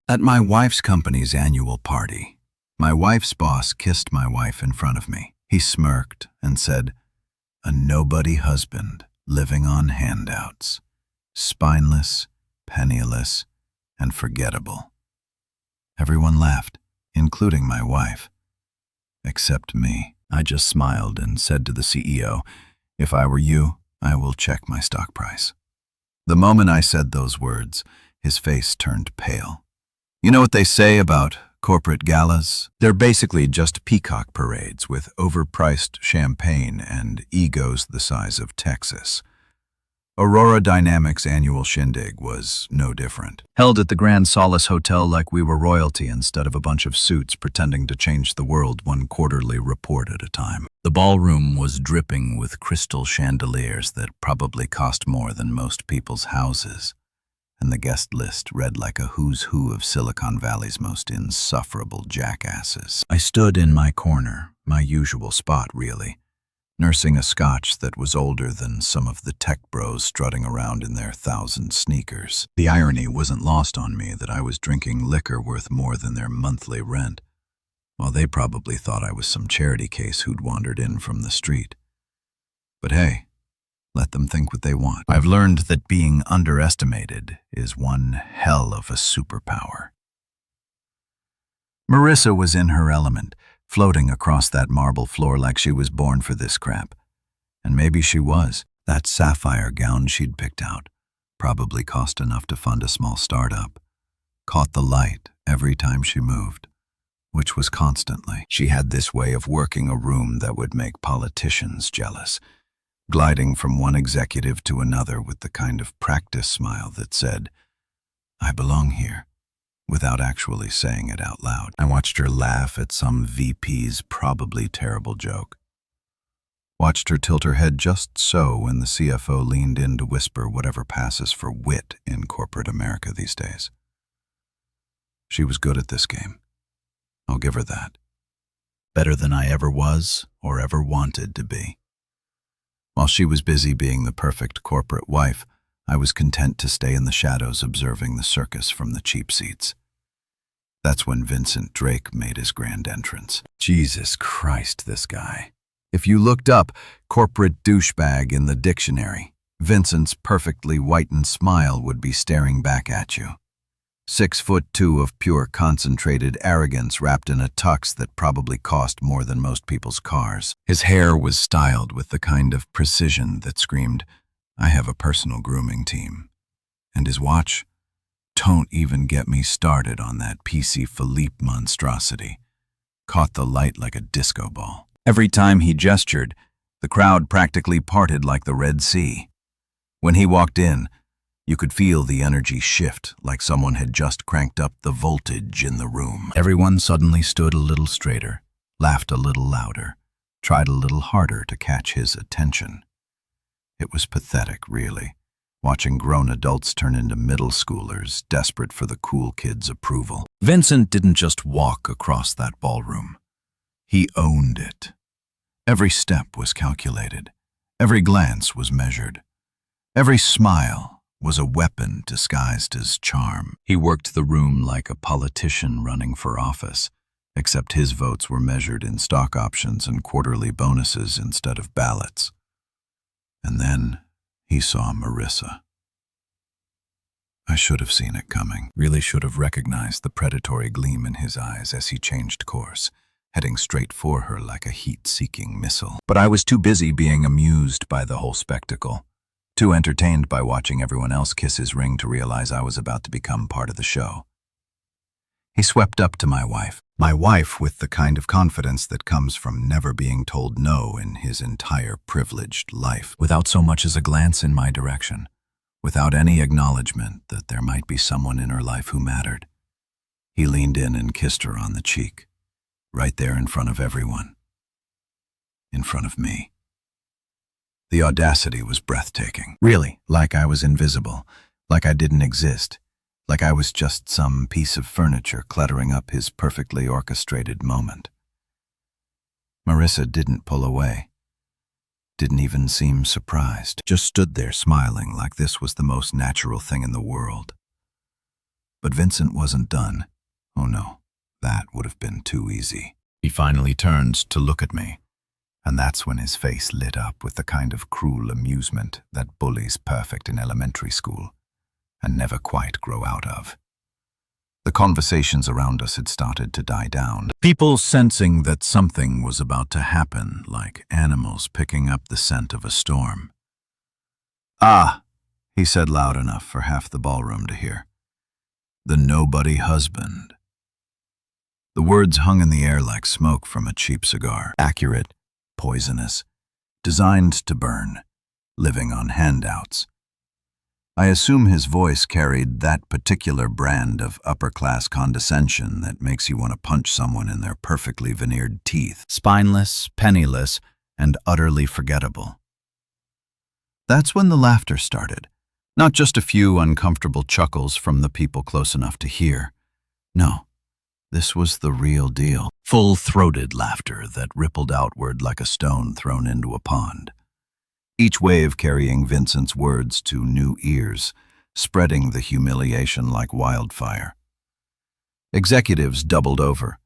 At my wife's company's annual party, my wife's boss kissed my wife in front of me. He smirked and said, "A nobody husband living on handouts, spineless, penniless, and forgettable." Everyone laughed, including my wife. Except me. I just smiled and said to the CEO, "If I were you, I will check my stock price." The moment I said those words, his face turned pale. You know what they say about corporate galas? They're basically just peacock parades with overpriced champagne and egos the size of Texas. Aurora Dynamics' annual shindig was no different. Held at the Grand Solace Hotel like we were royalty instead of a bunch of suits pretending to change the world one quarterly report at a time. The ballroom was dripping with crystal chandeliers that probably cost more than most people's houses, and the guest list read like a who's who of Silicon Valley's most insufferable jackasses. I stood in my corner, my usual spot really, nursing a scotch that was older than some of the tech bros strutting around in their 1,000 sneakers. The irony wasn't lost on me that I was drinking liquor worth more than their monthly rent, while they probably thought I was some charity case who'd wandered in from the street. But hey, let them think what they want. I've learned that being underestimated is one hell of a superpower. Marissa was in her element, floating across that marble floor like she was born for this crap. And maybe she was. That sapphire gown she'd picked out probably cost enough to fund a small startup. Caught the light every time she moved, which was constantly. She had this way of working a room that would make politicians jealous, gliding from one executive to another with the kind of practice smile that said, "I belong here," without actually saying it out loud. I watched her laugh at some VP's probably terrible joke. Watched her tilt her head just so when the CFO leaned in to whisper whatever passes for wit in corporate America these days. She was good at this game. I'll give her that. Better than I ever was or ever wanted to be. While she was busy being the perfect corporate wife, I was content to stay in the shadows observing the circus from the cheap seats. That's when Vincent Drake made his grand entrance. Jesus Christ, this guy. If you looked up corporate douchebag in the dictionary, Vincent's perfectly whitened smile would be staring back at you. 6'2" of pure concentrated arrogance wrapped in a tux that probably cost more than most people's cars. His hair was styled with the kind of precision that screamed, "I have a personal grooming team." And his watch? Don't even get me started on that PC Philippe monstrosity. Caught the light like a disco ball. Every time he gestured, the crowd practically parted like the Red Sea. When he walked in, you could feel the energy shift like someone had just cranked up the voltage in the room. Everyone suddenly stood a little straighter, laughed a little louder, tried a little harder to catch his attention. It was pathetic, really, watching grown adults turn into middle schoolers desperate for the cool kids' approval. Vincent didn't just walk across that ballroom. He owned it. Every step was calculated. Every glance was measured. Every smile was a weapon disguised as charm. He worked the room like a politician running for office, except his votes were measured in stock options and quarterly bonuses instead of ballots. And then he saw Marissa. I should have seen it coming. Really should have recognized the predatory gleam in his eyes as he changed course, heading straight for her like a heat-seeking missile. But I was too busy being amused by the whole spectacle, too entertained by watching everyone else kiss his ring to realize I was about to become part of the show. He swept up to my wife with the kind of confidence that comes from never being told no in his entire privileged life, without so much as a glance in my direction, without any acknowledgement that there might be someone in her life who mattered. He leaned in and kissed her on the cheek, right there in front of everyone. In front of me. The audacity was breathtaking. Really, like I was invisible, like I didn't exist, like I was just some piece of furniture cluttering up his perfectly orchestrated moment. Marissa didn't pull away, didn't even seem surprised, just stood there smiling like this was the most natural thing in the world. But Vincent wasn't done. Oh no, that would have been too easy. He finally turned to look at me, and that's when his face lit up with the kind of cruel amusement that bullies perfect in elementary school and never quite grow out of. The conversations around us had started to die down, people sensing that something was about to happen, like animals picking up the scent of a storm. "Ah," he said loud enough for half the ballroom to hear. "The nobody husband." The words hung in the air like smoke from a cheap cigar. Accurate, poisonous, designed to burn, living on handouts. I assume his voice carried that particular brand of upper-class condescension that makes you want to punch someone in their perfectly veneered teeth. Spineless, penniless, and utterly forgettable. That's when the laughter started. Not just a few uncomfortable chuckles from the people close enough to hear. No, this was the real deal. Full-throated laughter that rippled outward like a stone thrown into a pond. Each wave carrying Vincent's words to new ears, spreading the humiliation like wildfire. Executives doubled over.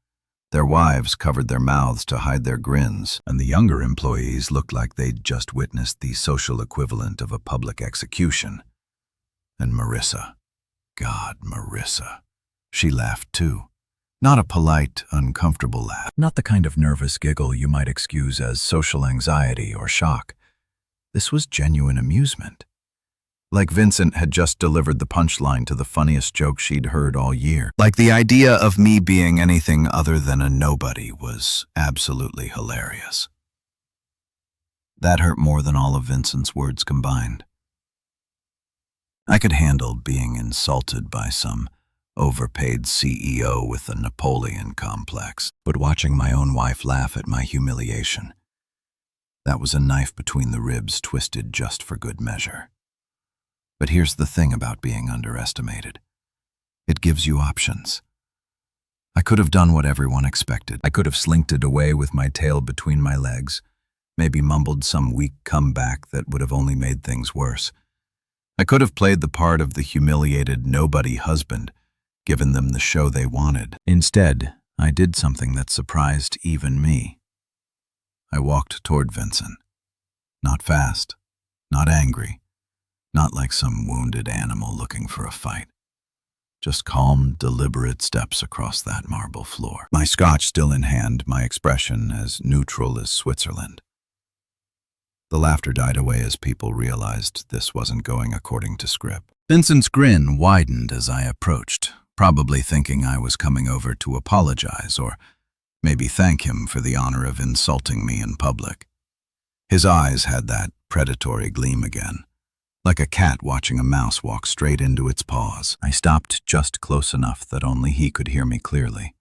Their wives covered their mouths to hide their grins, and the younger employees looked like they'd just witnessed the social equivalent of a public execution. And Marissa, God, Marissa, she laughed too. Not a polite, uncomfortable laugh. Not the kind of nervous giggle you might excuse as social anxiety or shock. This was genuine amusement. Like Vincent had just delivered the punchline to the funniest joke she'd heard all year. Like the idea of me being anything other than a nobody was absolutely hilarious. That hurt more than all of Vincent's words combined. I could handle being insulted by some overpaid CEO with a Napoleon complex, but watching my own wife laugh at my humiliation, that was a knife between the ribs twisted just for good measure. But here's the thing about being underestimated. It gives you options. I could have done what everyone expected. I could have slinked it away with my tail between my legs, maybe mumbled some weak comeback that would have only made things worse. I could have played the part of the humiliated nobody husband, given them the show they wanted. Instead, I did something that surprised even me. I walked toward Vincent. Not fast, not angry, not like some wounded animal looking for a fight. Just calm, deliberate steps across that marble floor. My scotch still in hand, my expression as neutral as Switzerland. The laughter died away as people realized this wasn't going according to script. Vincent's grin widened as I approached, probably thinking I was coming over to apologize or maybe thank him for the honor of insulting me in public. His eyes had that predatory gleam again, like a cat watching a mouse walk straight into its paws. I stopped just close enough that only he could hear me clearly,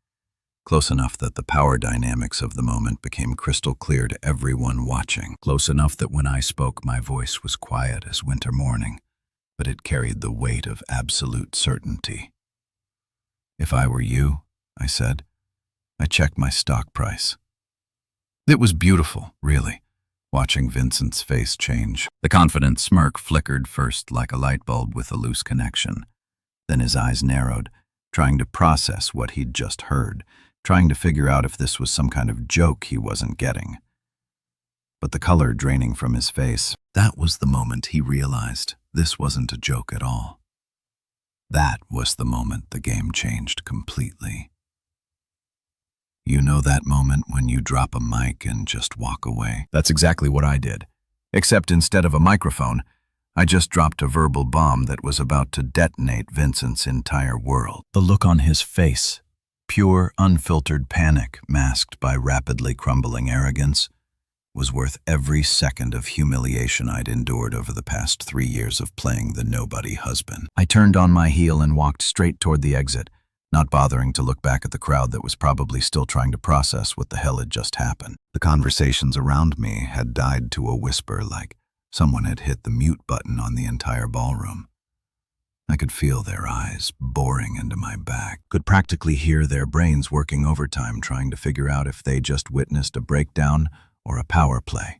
close enough that the power dynamics of the moment became crystal clear to everyone watching, close enough that when I spoke my voice was quiet as winter morning, but it carried the weight of absolute certainty. "If I were you," I said, "I'd check my stock price." It was beautiful, really, watching Vincent's face change. The confident smirk flickered first like a light bulb with a loose connection. Then his eyes narrowed, trying to process what he'd just heard, trying to figure out if this was some kind of joke he wasn't getting. But the color draining from his face, that was the moment he realized this wasn't a joke at all. That was the moment the game changed completely. You know that moment when you drop a mic and just walk away? That's exactly what I did. Except instead of a microphone, I just dropped a verbal bomb that was about to detonate Vincent's entire world. The look on his face, pure, unfiltered panic masked by rapidly crumbling arrogance, was worth every second of humiliation I'd endured over the past 3 years of playing the nobody husband. I turned on my heel and walked straight toward the exit, not bothering to look back at the crowd that was probably still trying to process what the hell had just happened. The conversations around me had died to a whisper like someone had hit the mute button on the entire ballroom. I could feel their eyes boring into my back, could practically hear their brains working overtime trying to figure out if they just witnessed a breakdown or a power play.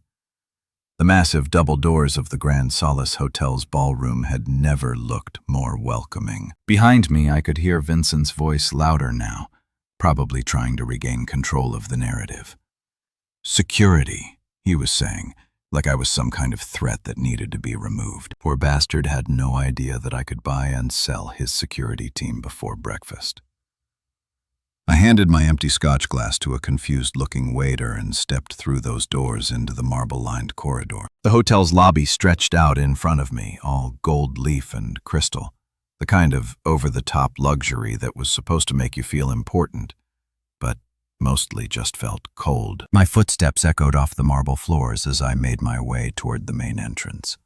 The massive double doors of the Grand Solace Hotel's ballroom had never looked more welcoming. Behind me, I could hear Vincent's voice louder now, probably trying to regain control of the narrative. "Security," he was saying, like I was some kind of threat that needed to be removed. Poor bastard had no idea that I could buy and sell his security team before breakfast. I handed my empty scotch glass to a confused-looking waiter and stepped through those doors into the marble-lined corridor. The hotel's lobby stretched out in front of me, all gold leaf and crystal, the kind of over-the-top luxury that was supposed to make you feel important, but mostly just felt cold. My footsteps echoed off the marble floors as I made my way toward the main entrance.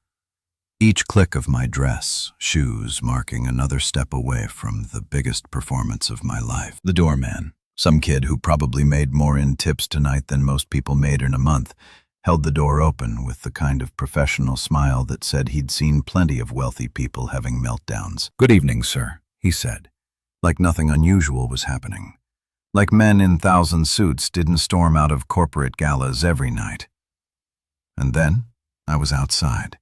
Each click of my dress, shoes marking another step away from the biggest performance of my life. The doorman, some kid who probably made more in tips tonight than most people made in a month, held the door open with the kind of professional smile that said he'd seen plenty of wealthy people having meltdowns. "Good evening, sir," he said, like nothing unusual was happening. Like men in thousand suits didn't storm out of corporate galas every night. And then I was outside.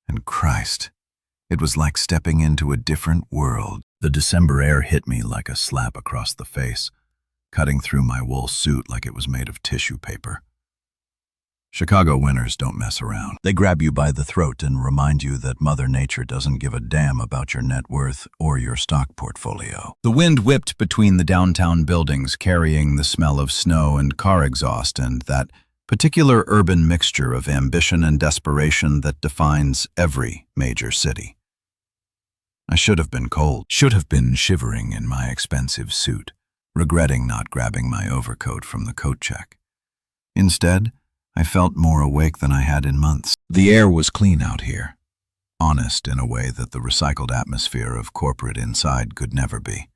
And Christ, it was like stepping into a different world. The December air hit me like a slap across the face, cutting through my wool suit like it was made of tissue paper. Chicago winters don't mess around. They grab you by the throat and remind you that Mother Nature doesn't give a damn about your net worth or your stock portfolio. The wind whipped between the downtown buildings, carrying the smell of snow and car exhaust and that particular urban mixture of ambition and desperation that defines every major city. I should have been cold, should have been shivering in my expensive suit, regretting not grabbing my overcoat from the coat check. Instead, I felt more awake than I had in months. The air was clean out here, honest in a way that the recycled atmosphere of corporate inside could never be.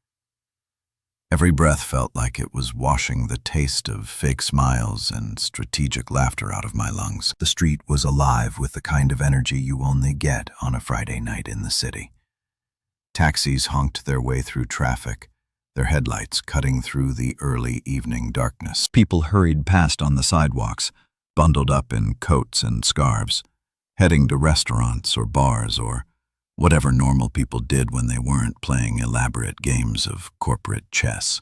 Every breath felt like it was washing the taste of fake smiles and strategic laughter out of my lungs. The street was alive with the kind of energy you only get on a Friday night in the city. Taxis honked their way through traffic, their headlights cutting through the early evening darkness. People hurried past on the sidewalks, bundled up in coats and scarves, heading to restaurants or bars or whatever normal people did when they weren't playing elaborate games of corporate chess.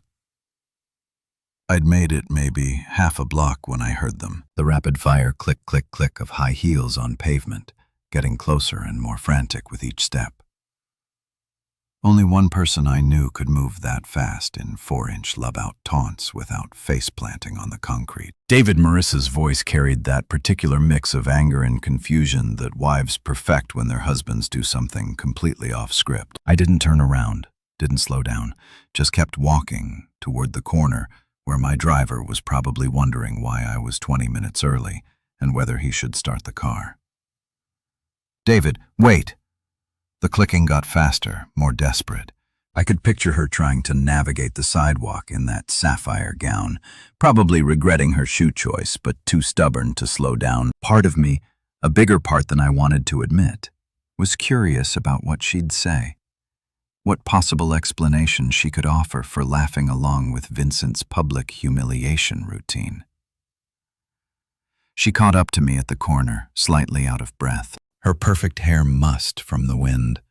I'd made it maybe half a block when I heard them, the rapid-fire click-click-click of high heels on pavement, getting closer and more frantic with each step. Only one person I knew could move that fast in 4-inch love-out taunts without face-planting on the concrete. David Marissa's voice carried that particular mix of anger and confusion that wives perfect when their husbands do something completely off-script. I didn't turn around, didn't slow down, just kept walking toward the corner where my driver was probably wondering why I was 20 minutes early and whether he should start the car. "David, wait!" The clicking got faster, more desperate. I could picture her trying to navigate the sidewalk in that sapphire gown, probably regretting her shoe choice, but too stubborn to slow down. Part of me, a bigger part than I wanted to admit, was curious about what she'd say. What possible explanation she could offer for laughing along with Vincent's public humiliation routine. She caught up to me at the corner, slightly out of breath. Her perfect hair mussed from the wind.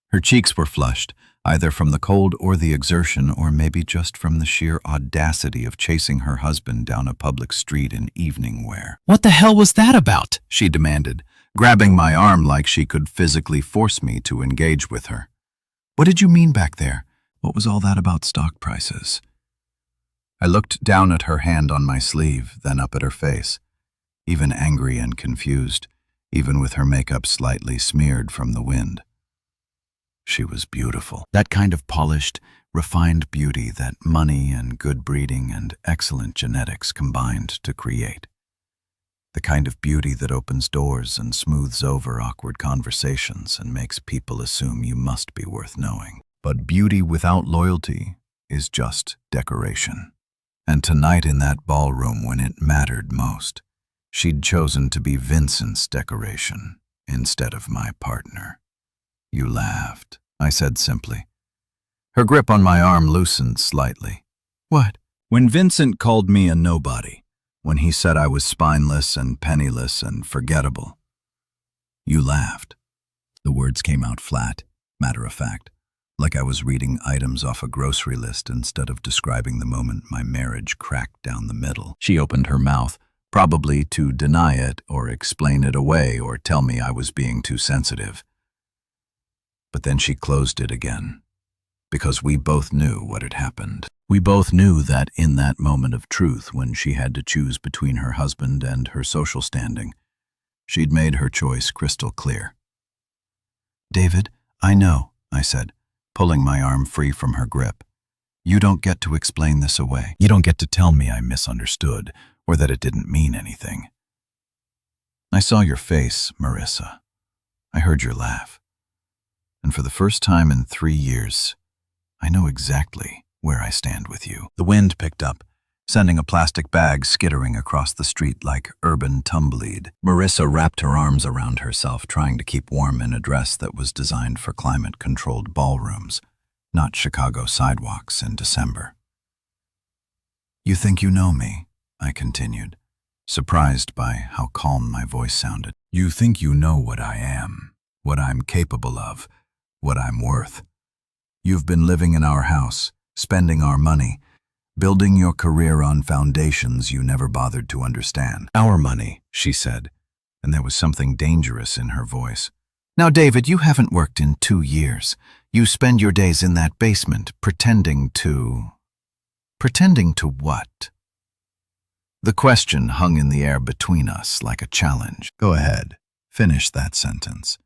Her cheeks were flushed, either from the cold or the exertion, or maybe just from the sheer audacity of chasing her husband down a public street in evening wear. "What the hell was that about?" she demanded, grabbing my arm like she could physically force me to engage with her. "What did you mean back there? What was all that about stock prices?" I looked down at her hand on my sleeve, then up at her face, even angry and confused, even with her makeup slightly smeared from the wind. She was beautiful. That kind of polished, refined beauty that money and good breeding and excellent genetics combined to create. The kind of beauty that opens doors and smooths over awkward conversations and makes people assume you must be worth knowing. But beauty without loyalty is just decoration. And tonight in that ballroom when it mattered most, she'd chosen to be Vincent's decoration instead of my partner. "You laughed," I said simply. Her grip on my arm loosened slightly. "What?" "When Vincent called me a nobody, when he said I was spineless and penniless and forgettable. You laughed. The words came out flat, matter of fact, like I was reading items off a grocery list instead of describing the moment my marriage cracked down the middle. She opened her mouth, probably to deny it or explain it away or tell me I was being too sensitive. But then she closed it again, because we both knew what had happened. We both knew that in that moment of truth, when she had to choose between her husband and her social standing, she'd made her choice crystal clear. "David, I know," I said, pulling my arm free from her grip. "You don't get to explain this away. You don't get to tell me I misunderstood, or that it didn't mean anything. I saw your face, Marissa. I heard your laugh. And for the first time in 3 years, I know exactly where I stand with you." The wind picked up, sending a plastic bag skittering across the street like urban tumbleweed. Marissa wrapped her arms around herself, trying to keep warm in a dress that was designed for climate-controlled ballrooms, not Chicago sidewalks in December. "You think you know me," I continued, surprised by how calm my voice sounded. "You think you know what I am, what I'm capable of, what I'm worth. You've been living in our house, spending our money, building your career on foundations you never bothered to understand." "Our money," she said, and there was something dangerous in her voice. "Now, David, you haven't worked in 2 years. You spend your days in that basement pretending to... Pretending to what?" The question hung in the air between us like a challenge. "Go ahead, finish that sentence.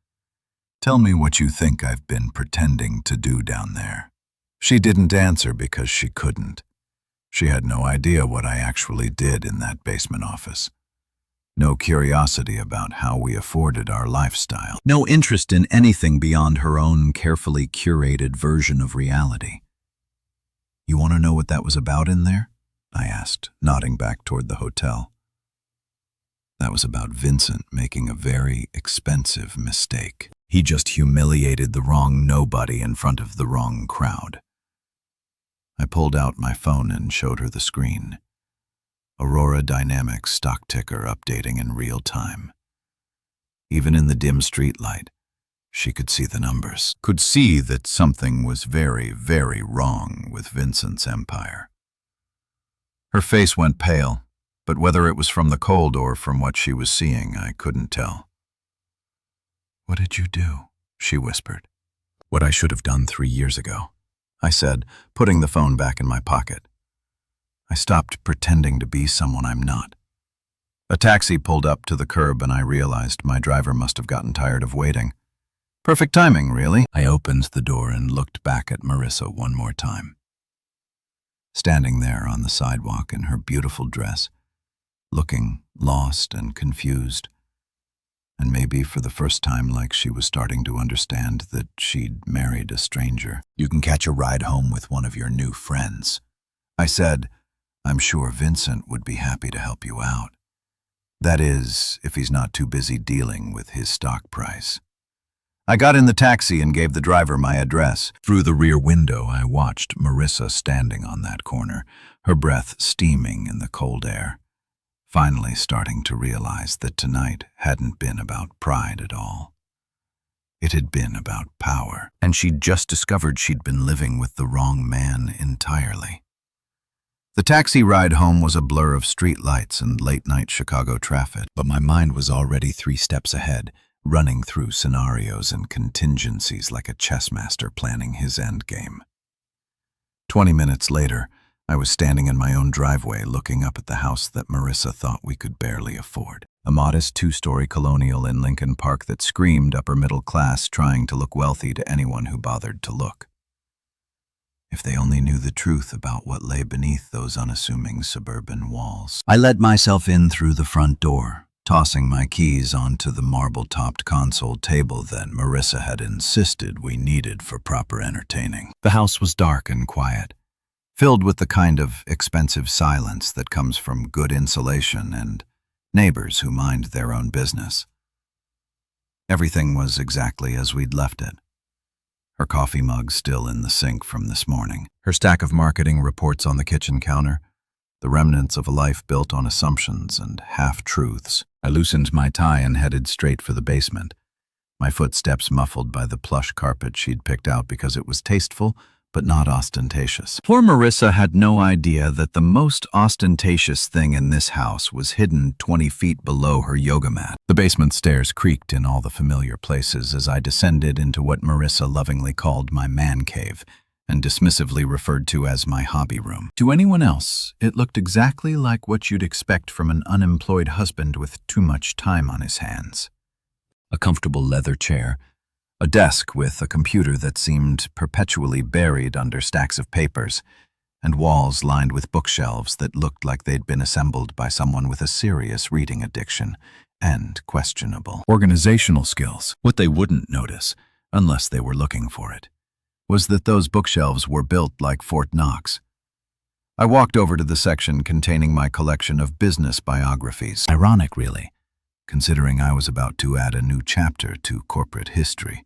Tell me what you think I've been pretending to do down there." She didn't answer because she couldn't. She had no idea what I actually did in that basement office. No curiosity about how we afforded our lifestyle. No interest in anything beyond her own carefully curated version of reality. "You want to know what that was about in there?" I asked, nodding back toward the hotel. "That was about Vincent making a very expensive mistake. He just humiliated the wrong nobody in front of the wrong crowd." I pulled out my phone and showed her the screen. Aurora Dynamics stock ticker updating in real time. Even in the dim streetlight, she could see the numbers. Could see that something was very, very wrong with Vincent's empire. Her face went pale, but whether it was from the cold or from what she was seeing, I couldn't tell. "What did you do?" she whispered. "What I should have done 3 years ago," I said, putting the phone back in my pocket. "I stopped pretending to be someone I'm not." A taxi pulled up to the curb and I realized my driver must have gotten tired of waiting. Perfect timing, really. I opened the door and looked back at Marissa one more time. Standing there on the sidewalk in her beautiful dress, looking lost and confused, and maybe for the first time like she was starting to understand that she'd married a stranger. "You can catch a ride home with one of your new friends," I said. "I'm sure Vincent would be happy to help you out. That is, if he's not too busy dealing with his stock price." I got in the taxi and gave the driver my address. Through the rear window, I watched Marissa standing on that corner, her breath steaming in the cold air, finally starting to realize that tonight hadn't been about pride at all. It had been about power, and she'd just discovered she'd been living with the wrong man entirely. The taxi ride home was a blur of street lights and late-night Chicago traffic, but my mind was already 3 steps ahead, running through scenarios and contingencies like a chess master planning his endgame. 20 minutes later, I was standing in my own driveway looking up at the house that Marissa thought we could barely afford. A modest 2-story colonial in Lincoln Park that screamed upper middle class, trying to look wealthy to anyone who bothered to look. If they only knew the truth about what lay beneath those unassuming suburban walls. I let myself in through the front door, tossing my keys onto the marble-topped console table that Marissa had insisted we needed for proper entertaining. The house was dark and quiet, filled with the kind of expensive silence that comes from good insulation and neighbors who mind their own business. Everything was exactly as we'd left it. Her coffee mug still in the sink from this morning, her stack of marketing reports on the kitchen counter, the remnants of a life built on assumptions and half-truths. I loosened my tie and headed straight for the basement, my footsteps muffled by the plush carpet she'd picked out because it was tasteful, but not ostentatious. Poor Marissa had no idea that the most ostentatious thing in this house was hidden 20 feet below her yoga mat. The basement stairs creaked in all the familiar places as I descended into what Marissa lovingly called my man cave and dismissively referred to as my hobby room. To anyone else, it looked exactly like what you'd expect from an unemployed husband with too much time on his hands. A comfortable leather chair, a desk with a computer that seemed perpetually buried under stacks of papers, and walls lined with bookshelves that looked like they'd been assembled by someone with a serious reading addiction and questionable organizational skills. What they wouldn't notice, unless they were looking for it, was that those bookshelves were built like Fort Knox. I walked over to the section containing my collection of business biographies. Ironic, really, considering I was about to add a new chapter to corporate history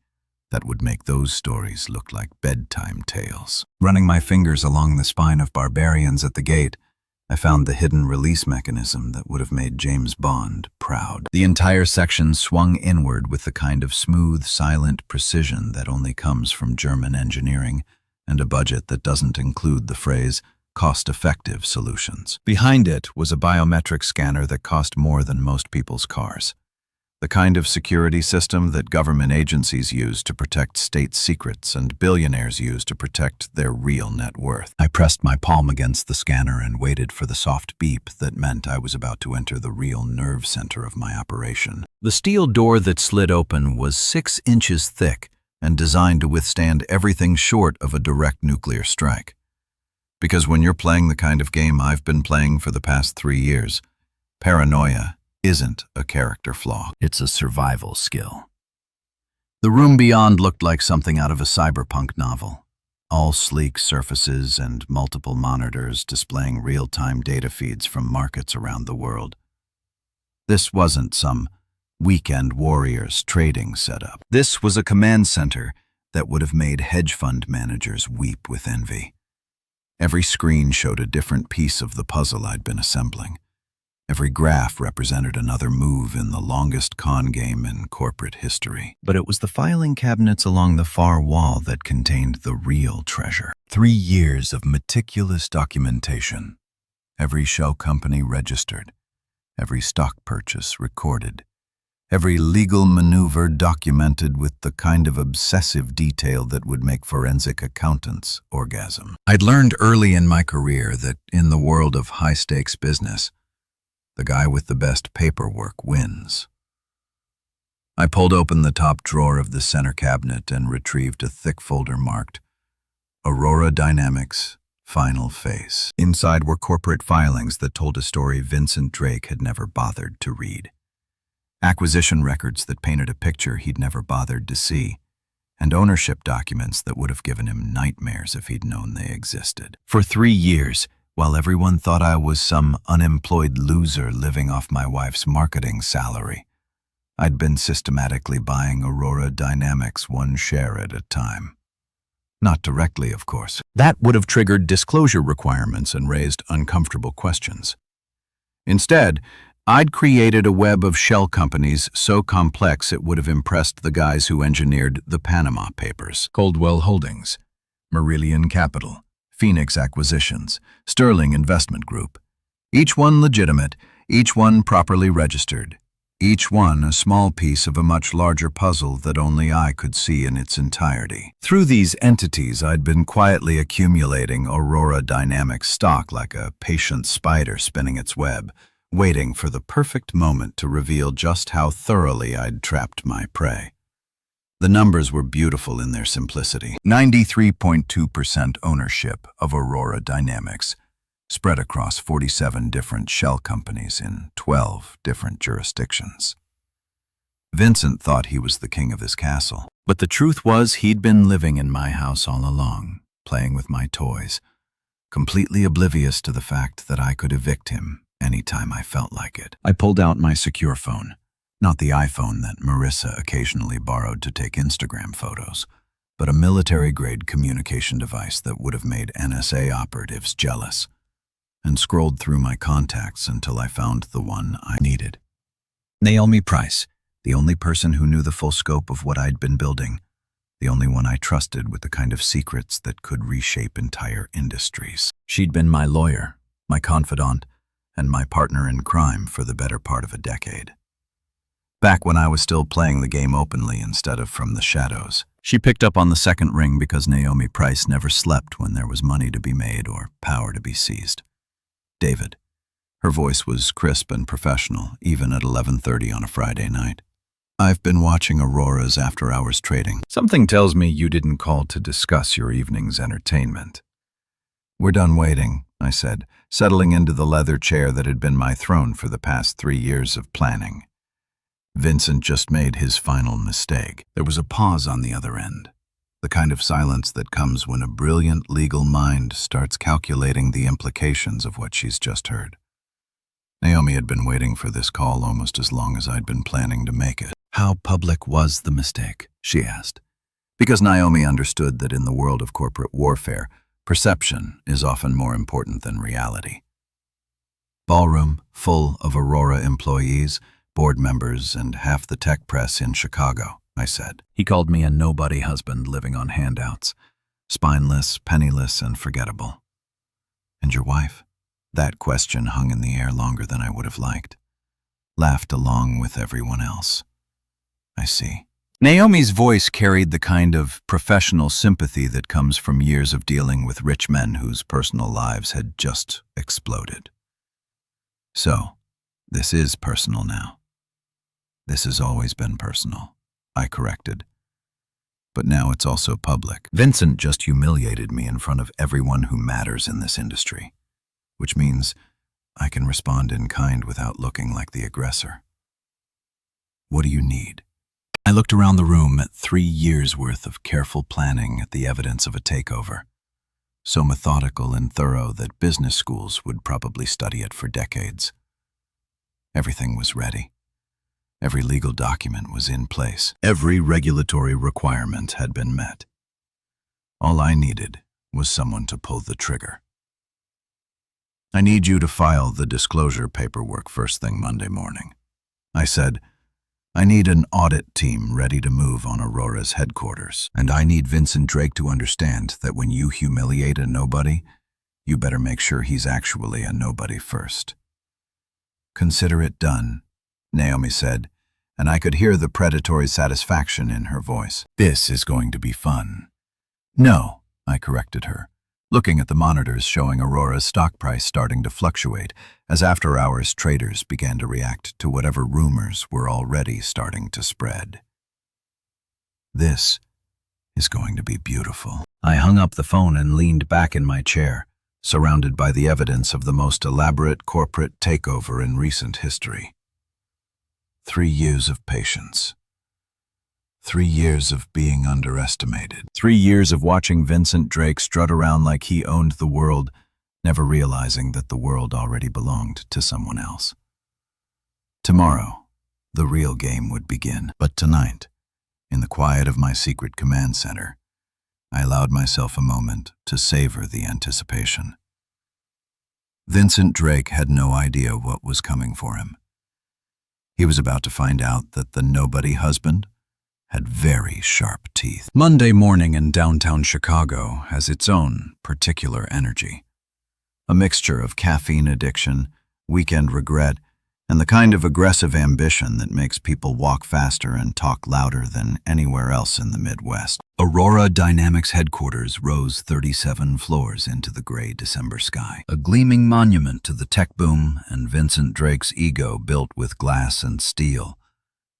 that would make those stories look like bedtime tales. Running my fingers along the spine of barbarians at the gate, I found the hidden release mechanism that would have made James Bond proud. The entire section swung inward with the kind of smooth, silent precision that only comes from German engineering and a budget that doesn't include the phrase cost-effective solutions. Behind it was a biometric scanner that cost more than most people's cars. The kind of security system that government agencies use to protect state secrets and billionaires use to protect their real net worth. I pressed my palm against the scanner and waited for the soft beep that meant I was about to enter the real nerve center of my operation. The steel door that slid open was 6 inches thick and designed to withstand everything short of a direct nuclear strike. Because when you're playing the kind of game I've been playing for the past 3 years, paranoia isn't a character flaw. It's a survival skill. The room beyond looked like something out of a cyberpunk novel. All sleek surfaces and multiple monitors displaying real-time data feeds from markets around the world. This wasn't some weekend warriors trading setup. This was a command center that would have made hedge fund managers weep with envy. Every screen showed a different piece of the puzzle I'd been assembling. Every graph represented another move in the longest con game in corporate history. But it was the filing cabinets along the far wall that contained the real treasure. 3 years of meticulous documentation. Every shell company registered. Every stock purchase recorded. Every legal maneuver documented with the kind of obsessive detail that would make forensic accountants orgasm. I'd learned early in my career that in the world of high-stakes business, the guy with the best paperwork wins. I pulled open the top drawer of the center cabinet and retrieved a thick folder marked Aurora Dynamics Final Phase. Inside were corporate filings that told a story Vincent Drake had never bothered to read. Acquisition records that painted a picture he'd never bothered to see, and ownership documents that would have given him nightmares if he'd known they existed. For 3 years, while everyone thought I was some unemployed loser living off my wife's marketing salary, I'd been systematically buying Aurora Dynamics 1 share at a time. Not directly, of course. That would have triggered disclosure requirements and raised uncomfortable questions. Instead, I'd created a web of shell companies so complex it would have impressed the guys who engineered the Panama Papers. Coldwell Holdings, Marillion Capital, Phoenix Acquisitions, Sterling Investment Group. Each one legitimate, each one properly registered, each one a small piece of a much larger puzzle that only I could see in its entirety. Through these entities, I'd been quietly accumulating Aurora Dynamics stock like a patient spider spinning its web, waiting for the perfect moment to reveal just how thoroughly I'd trapped my prey. The numbers were beautiful in their simplicity. 93.2% ownership of Aurora Dynamics, spread across 47 different shell companies in 12 different jurisdictions. Vincent thought he was the king of his castle, but the truth was he'd been living in my house all along, playing with my toys, completely oblivious to the fact that I could evict him anytime I felt like it. I pulled out my secure phone. Not the iPhone that Marissa occasionally borrowed to take Instagram photos, but a military-grade communication device that would have made NSA operatives jealous. and scrolled through my contacts until I found the one I needed. Naomi Price, the only person who knew the full scope of what I'd been building, the only one I trusted with the kind of secrets that could reshape entire industries. She'd been my lawyer, my confidant, and my partner in crime for the better part of a decade. Back when I was still playing the game openly instead of from the shadows. She picked up on the second ring because Naomi Price never slept when there was money to be made or power to be seized. David. Her voice was crisp and professional, even at 11:30 on a Friday night. I've been watching Aurora's after-hours trading. Something tells me you didn't call to discuss your evening's entertainment. We're done waiting, I said, settling into the leather chair that had been my throne for the past 3 years of planning. Vincent just made his final mistake. There was a pause on the other end, the kind of silence that comes when a brilliant legal mind starts calculating the implications of what she's just heard. Naomi had been waiting for this call almost as long as I'd been planning to make it. How public was the mistake? She asked. Because Naomi understood that in the world of corporate warfare, perception is often more important than reality. Ballroom full of Aurora employees, board members, and half the tech press in Chicago, I said. He called me a nobody husband living on handouts, spineless, penniless, and forgettable. And your wife? That question hung in the air longer than I would have liked. Laughed along with everyone else. I see. Naomi's voice carried the kind of professional sympathy that comes from years of dealing with rich men whose personal lives had just exploded. So, this is personal now. This has always been personal, I corrected. But now it's also public. Vincent just humiliated me in front of everyone who matters in this industry, which means I can respond in kind without looking like the aggressor. What do you need? I looked around the room at 3 years' worth of careful planning at the evidence of a takeover, so methodical and thorough that business schools would probably study it for decades. Everything was ready. Every legal document was in place. Every regulatory requirement had been met. All I needed was someone to pull the trigger. I need you to file the disclosure paperwork first thing Monday morning. I said, I need an audit team ready to move on Aurora's headquarters, and I need Vincent Drake to understand that when you humiliate a nobody, you better make sure he's actually a nobody first. Consider it done, Naomi said, and I could hear the predatory satisfaction in her voice. This is going to be fun. No, I corrected her, looking at the monitors showing Aurora's stock price starting to fluctuate as after-hours traders began to react to whatever rumors were already starting to spread. This is going to be beautiful. I hung up the phone and leaned back in my chair, surrounded by the evidence of the most elaborate corporate takeover in recent history. 3 years of patience. 3 years of being underestimated. 3 years of watching Vincent Drake strut around like he owned the world, never realizing that the world already belonged to someone else. Tomorrow, the real game would begin. But tonight, in the quiet of my secret command center, I allowed myself a moment to savor the anticipation. Vincent Drake had no idea what was coming for him. He was about to find out that the nobody husband had very sharp teeth. Monday morning in downtown Chicago has its own particular energy. A mixture of caffeine addiction, weekend regret, and the kind of aggressive ambition that makes people walk faster and talk louder than anywhere else in the Midwest. Aurora Dynamics headquarters rose 37 floors into the gray December sky, a gleaming monument to the tech boom and Vincent Drake's ego built with glass and steel,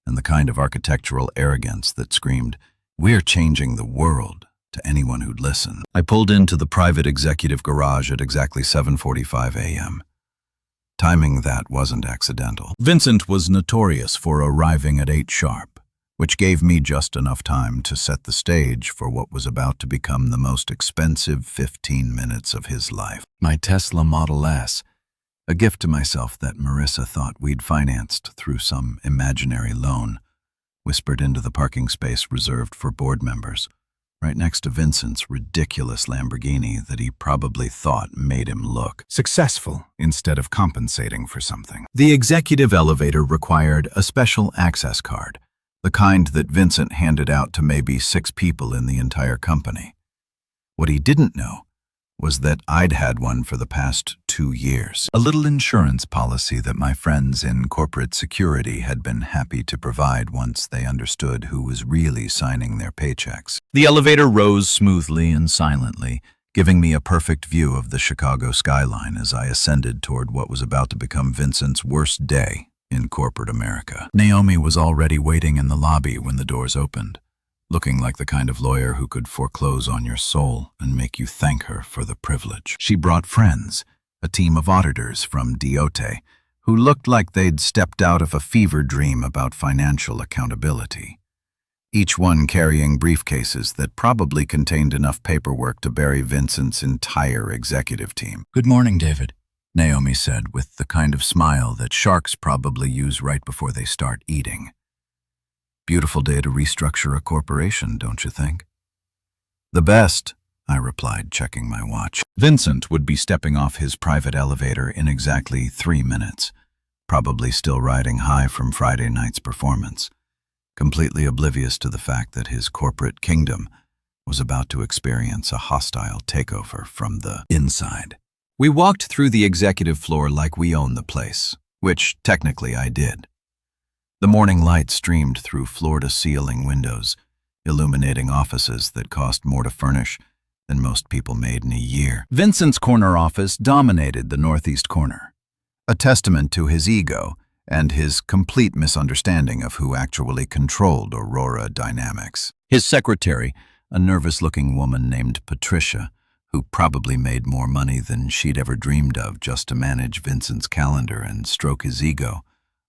and the kind of architectural arrogance that screamed, "We're changing the world," to anyone who'd listen. I pulled into the private executive garage at exactly 7:45 a.m. Timing that wasn't accidental. Vincent was notorious for arriving at 8 sharp, which gave me just enough time to set the stage for what was about to become the most expensive 15 minutes of his life. My Tesla Model S, a gift to myself that Marissa thought we'd financed through some imaginary loan, whispered into the parking space reserved for board members, right next to Vincent's ridiculous Lamborghini that he probably thought made him look successful instead of compensating for something. The executive elevator required a special access card, the kind that Vincent handed out to maybe 6 people in the entire company. What he didn't know was that I'd had one for the past 2 years. A little insurance policy that my friends in corporate security had been happy to provide once they understood who was really signing their paychecks. The elevator rose smoothly and silently, giving me a perfect view of the Chicago skyline as I ascended toward what was about to become Vincent's worst day in corporate America. Naomi was already waiting in the lobby when the doors opened, looking like the kind of lawyer who could foreclose on your soul and make you thank her for the privilege. She brought friends, a team of auditors from Diote, who looked like they'd stepped out of a fever dream about financial accountability, each one carrying briefcases that probably contained enough paperwork to bury Vincent's entire executive team. "Good morning, David," Naomi said with the kind of smile that sharks probably use right before they start eating. "Beautiful day to restructure a corporation, don't you think?" "The best," I replied, checking my watch. Vincent would be stepping off his private elevator in exactly 3 minutes, probably still riding high from Friday night's performance, completely oblivious to the fact that his corporate kingdom was about to experience a hostile takeover from the inside. We walked through the executive floor like we owned the place, which technically I did. The morning light streamed through floor-to-ceiling windows, illuminating offices that cost more to furnish than most people made in a year. Vincent's corner office dominated the northeast corner, a testament to his ego and his complete misunderstanding of who actually controlled Aurora Dynamics. His secretary, a nervous-looking woman named Patricia, who probably made more money than she'd ever dreamed of just to manage Vincent's calendar and stroke his ego,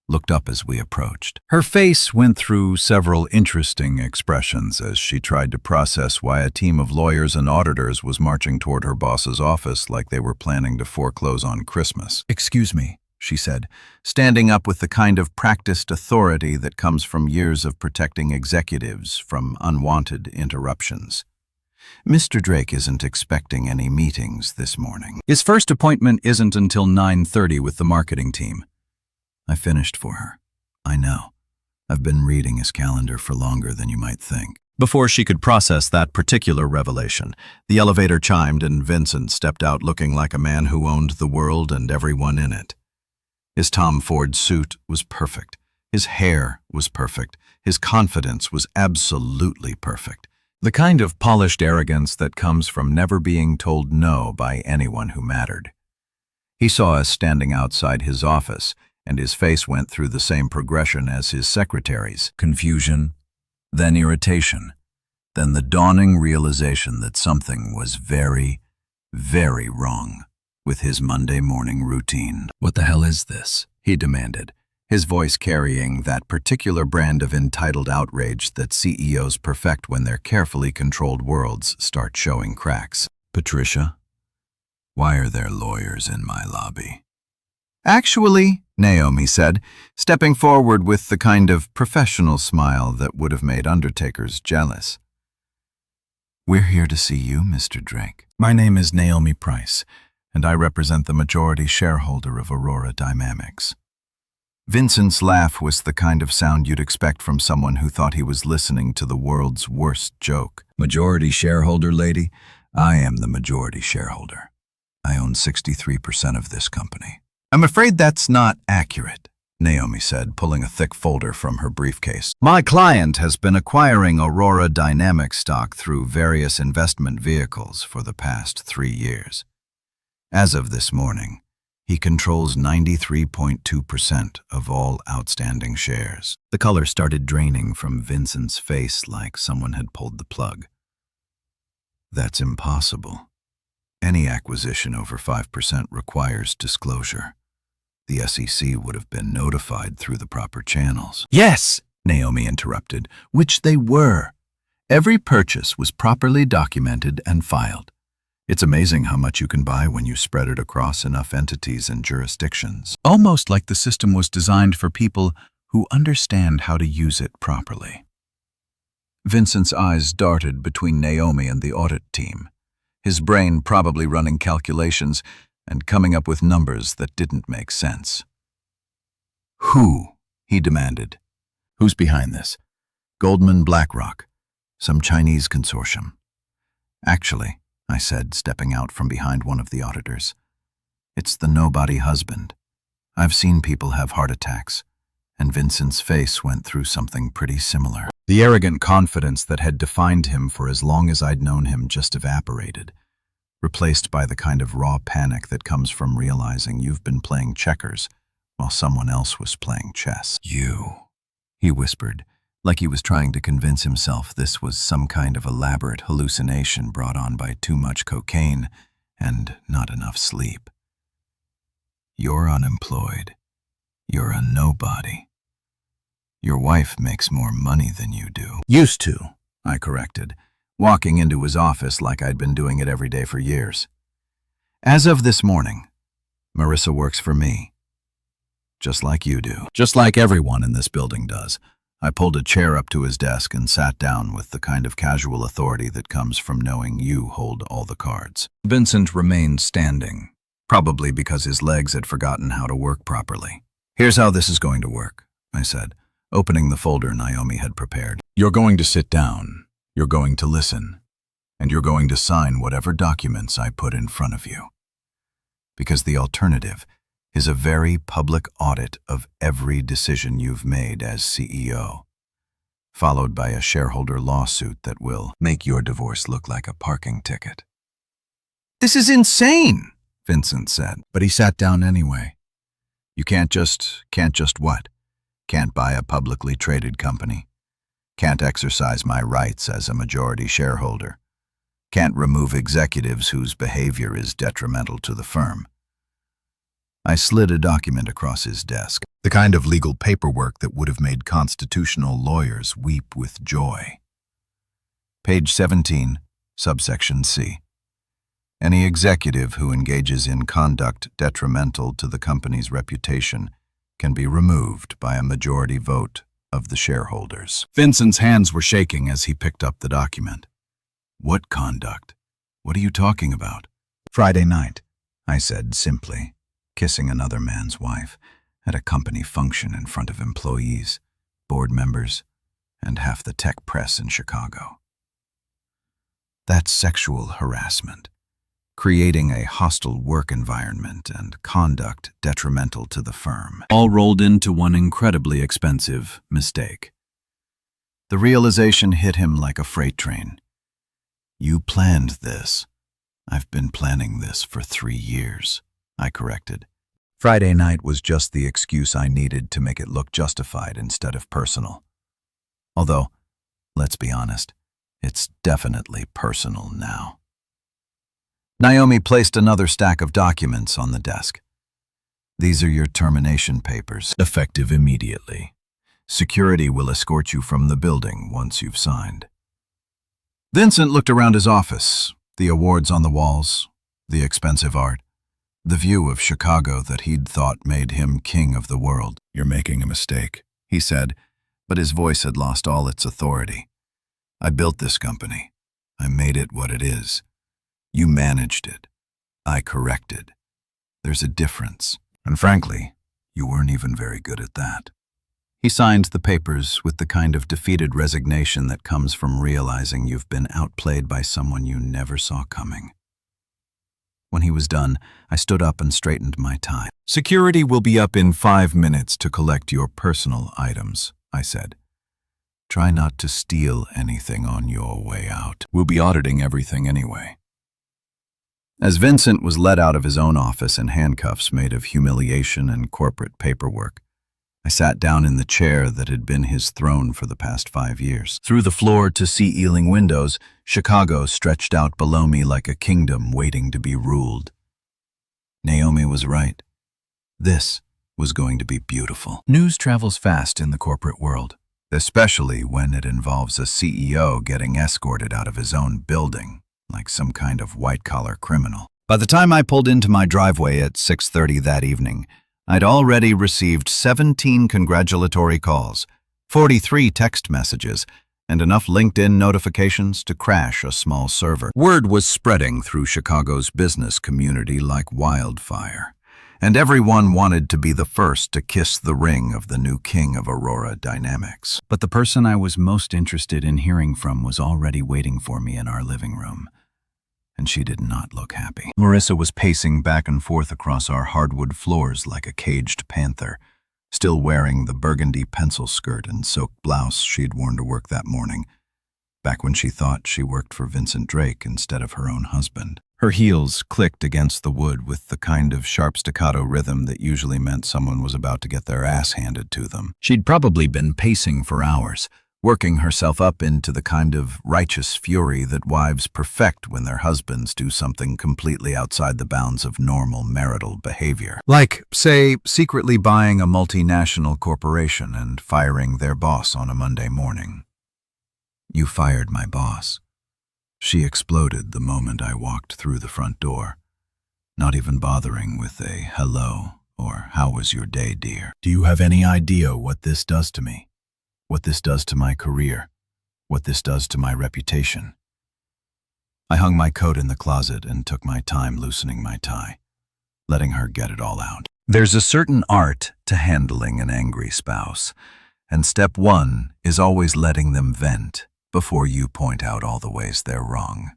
looked up as we approached. Her face went through several interesting expressions as she tried to process why a team of lawyers and auditors was marching toward her boss's office like they were planning to foreclose on Christmas. "Excuse me," she said, standing up with the kind of practiced authority that comes from years of protecting executives from unwanted interruptions. "Mr. Drake isn't expecting any meetings this morning. His first appointment isn't until 9:30 with the marketing team." I finished for her. "I know. I've been reading his calendar for longer than you might think." Before she could process that particular revelation, the elevator chimed and Vincent stepped out looking like a man who owned the world and everyone in it. His Tom Ford suit was perfect. His hair was perfect. His confidence was absolutely perfect. The kind of polished arrogance that comes from never being told no by anyone who mattered. He saw us standing outside his office, and his face went through the same progression as his secretary's: confusion, then irritation, then the dawning realization that something was very, very wrong with his Monday morning routine. "What the hell is this?" he demanded, his voice carrying that particular brand of entitled outrage that CEOs perfect when their carefully controlled worlds start showing cracks. "Patricia, why are there lawyers in my lobby?" "Actually," Naomi said, stepping forward with the kind of professional smile that would have made undertakers jealous, "we're here to see you, Mr. Drake. My name is Naomi Price, and I represent the majority shareholder of Aurora Dynamics." Vincent's laugh was the kind of sound you'd expect from someone who thought he was listening to the world's worst joke. "Majority shareholder, lady? I am the majority shareholder. I own 63% of this company." "I'm afraid that's not accurate," Naomi said, pulling a thick folder from her briefcase. "My client has been acquiring Aurora Dynamics stock through various investment vehicles for the past 3 years. As of this morning, he controls 93.2% of all outstanding shares." The color started draining from Vincent's face like someone had pulled the plug. "That's impossible. Any acquisition over 5% requires disclosure. The SEC would have been notified through the proper channels." "Yes," Naomi interrupted, "which they were. Every purchase was properly documented and filed. It's amazing how much you can buy when you spread it across enough entities and jurisdictions. Almost like the system was designed for people who understand how to use it properly." Vincent's eyes darted between Naomi and the audit team, his brain probably running calculations and coming up with numbers that didn't make sense. "Who?" he demanded. "Who's behind this? Goldman, BlackRock, some Chinese consortium?" "Actually," I said, stepping out from behind one of the auditors, "it's the nobody husband. I've seen people have heart attacks," and Vincent's face went through something pretty similar. The arrogant confidence that had defined him for as long as I'd known him just evaporated, replaced by the kind of raw panic that comes from realizing you've been playing checkers while someone else was playing chess. "You," he whispered, like he was trying to convince himself this was some kind of elaborate hallucination brought on by too much cocaine and not enough sleep. "You're unemployed. You're a nobody. Your wife makes more money than you do." "Used to," I corrected, walking into his office like I'd been doing it every day for years. "As of this morning, Marissa works for me. Just like you do. Just like everyone in this building does." I pulled a chair up to his desk and sat down with the kind of casual authority that comes from knowing you hold all the cards. Vincent remained standing, probably because his legs had forgotten how to work properly. "Here's how this is going to work," I said, opening the folder Naomi had prepared. "You're going to sit down, you're going to listen, and you're going to sign whatever documents I put in front of you. Because the alternative is a very public audit of every decision you've made as CEO, followed by a shareholder lawsuit that will make your divorce look like a parking ticket." "This is insane," Vincent said, but he sat down anyway. "You can't just what? Can't buy a publicly traded company. Can't exercise my rights as a majority shareholder. Can't remove executives whose behavior is detrimental to the firm." I slid a document across his desk, the kind of legal paperwork that would have made constitutional lawyers weep with joy. Page 17, subsection C. Any executive who engages in conduct detrimental to the company's reputation can be removed by a majority vote of the shareholders. Vincent's hands were shaking as he picked up the document. "What conduct? What are you talking about?" "Friday night," I said simply, kissing another man's wife at a company function in front of employees, board members, and half the tech press in Chicago. That's sexual harassment, creating a hostile work environment and conduct detrimental to the firm, all rolled into one incredibly expensive mistake. The realization hit him like a freight train. "You planned this. I've been planning this for 3 years. I corrected. Friday night was just the excuse I needed to make it look justified instead of personal. Although, let's be honest, it's definitely personal now. Naomi placed another stack of documents on the desk. "These are your termination papers, effective immediately. Security will escort you from the building once you've signed." Vincent looked around his office, the awards on the walls, the expensive art, the view of Chicago that he'd thought made him king of the world. "You're making a mistake," he said, but his voice had lost all its authority. "I built this company. I made it what it is. You managed it. I corrected. There's a difference. And frankly, you weren't even very good at that." He signed the papers with the kind of defeated resignation that comes from realizing you've been outplayed by someone you never saw coming. When he was done, I stood up and straightened my tie. "Security will be up in 5 minutes to collect your personal items," I said. "Try not to steal anything on your way out. We'll be auditing everything anyway." As Vincent was led out of his own office in handcuffs made of humiliation and corporate paperwork, I sat down in the chair that had been his throne for the past 5 years. Through the floor-to-ceiling windows, Chicago stretched out below me like a kingdom waiting to be ruled. Naomi was right. This was going to be beautiful. News travels fast in the corporate world, especially when it involves a CEO getting escorted out of his own building, like some kind of white-collar criminal. By the time I pulled into my driveway at 6:30 that evening, I'd already received 17 congratulatory calls, 43 text messages, and enough LinkedIn notifications to crash a small server. Word was spreading through Chicago's business community like wildfire, and everyone wanted to be the first to kiss the ring of the new king of Aurora Dynamics. But the person I was most interested in hearing from was already waiting for me in our living room, and she did not look happy. Marissa was pacing back and forth across our hardwood floors like a caged panther, still wearing the burgundy pencil skirt and soaked blouse she'd worn to work that morning, back when she thought she worked for Vincent Drake instead of her own husband. Her heels clicked against the wood with the kind of sharp staccato rhythm that usually meant someone was about to get their ass handed to them. She'd probably been pacing for hours, working herself up into the kind of righteous fury that wives perfect when their husbands do something completely outside the bounds of normal marital behavior. Like, say, secretly buying a multinational corporation and firing their boss on a Monday morning. "You fired my boss." She exploded the moment I walked through the front door, not even bothering with a hello or how was your day, dear. "Do you have any idea what this does to me? What this does to my career? What this does to my reputation?" I hung my coat in the closet and took my time loosening my tie, letting her get it all out. There's a certain art to handling an angry spouse, and step one is always letting them vent before you point out all the ways they're wrong.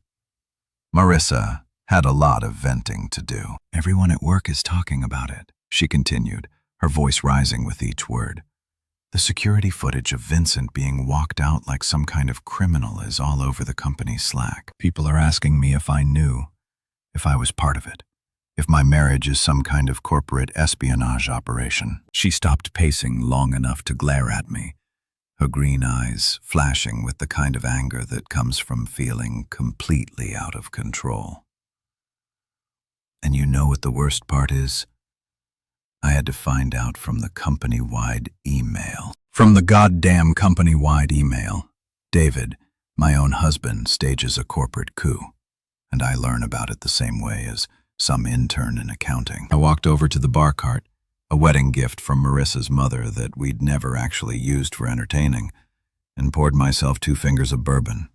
Marissa had a lot of venting to do. "Everyone at work is talking about it," she continued, her voice rising with each word. "The security footage of Vincent being walked out like some kind of criminal is all over the company's Slack. People are asking me if I knew, if I was part of it, if my marriage is some kind of corporate espionage operation." She stopped pacing long enough to glare at me, her green eyes flashing with the kind of anger that comes from feeling completely out of control. "And you know what the worst part is? I had to find out from the company-wide email." From the goddamn company-wide email, David, my own husband, stages a corporate coup, and I learn about it the same way as some intern in accounting. I walked over to the bar cart, a wedding gift from Marissa's mother that we'd never actually used for entertaining, and poured myself 2 fingers of bourbon,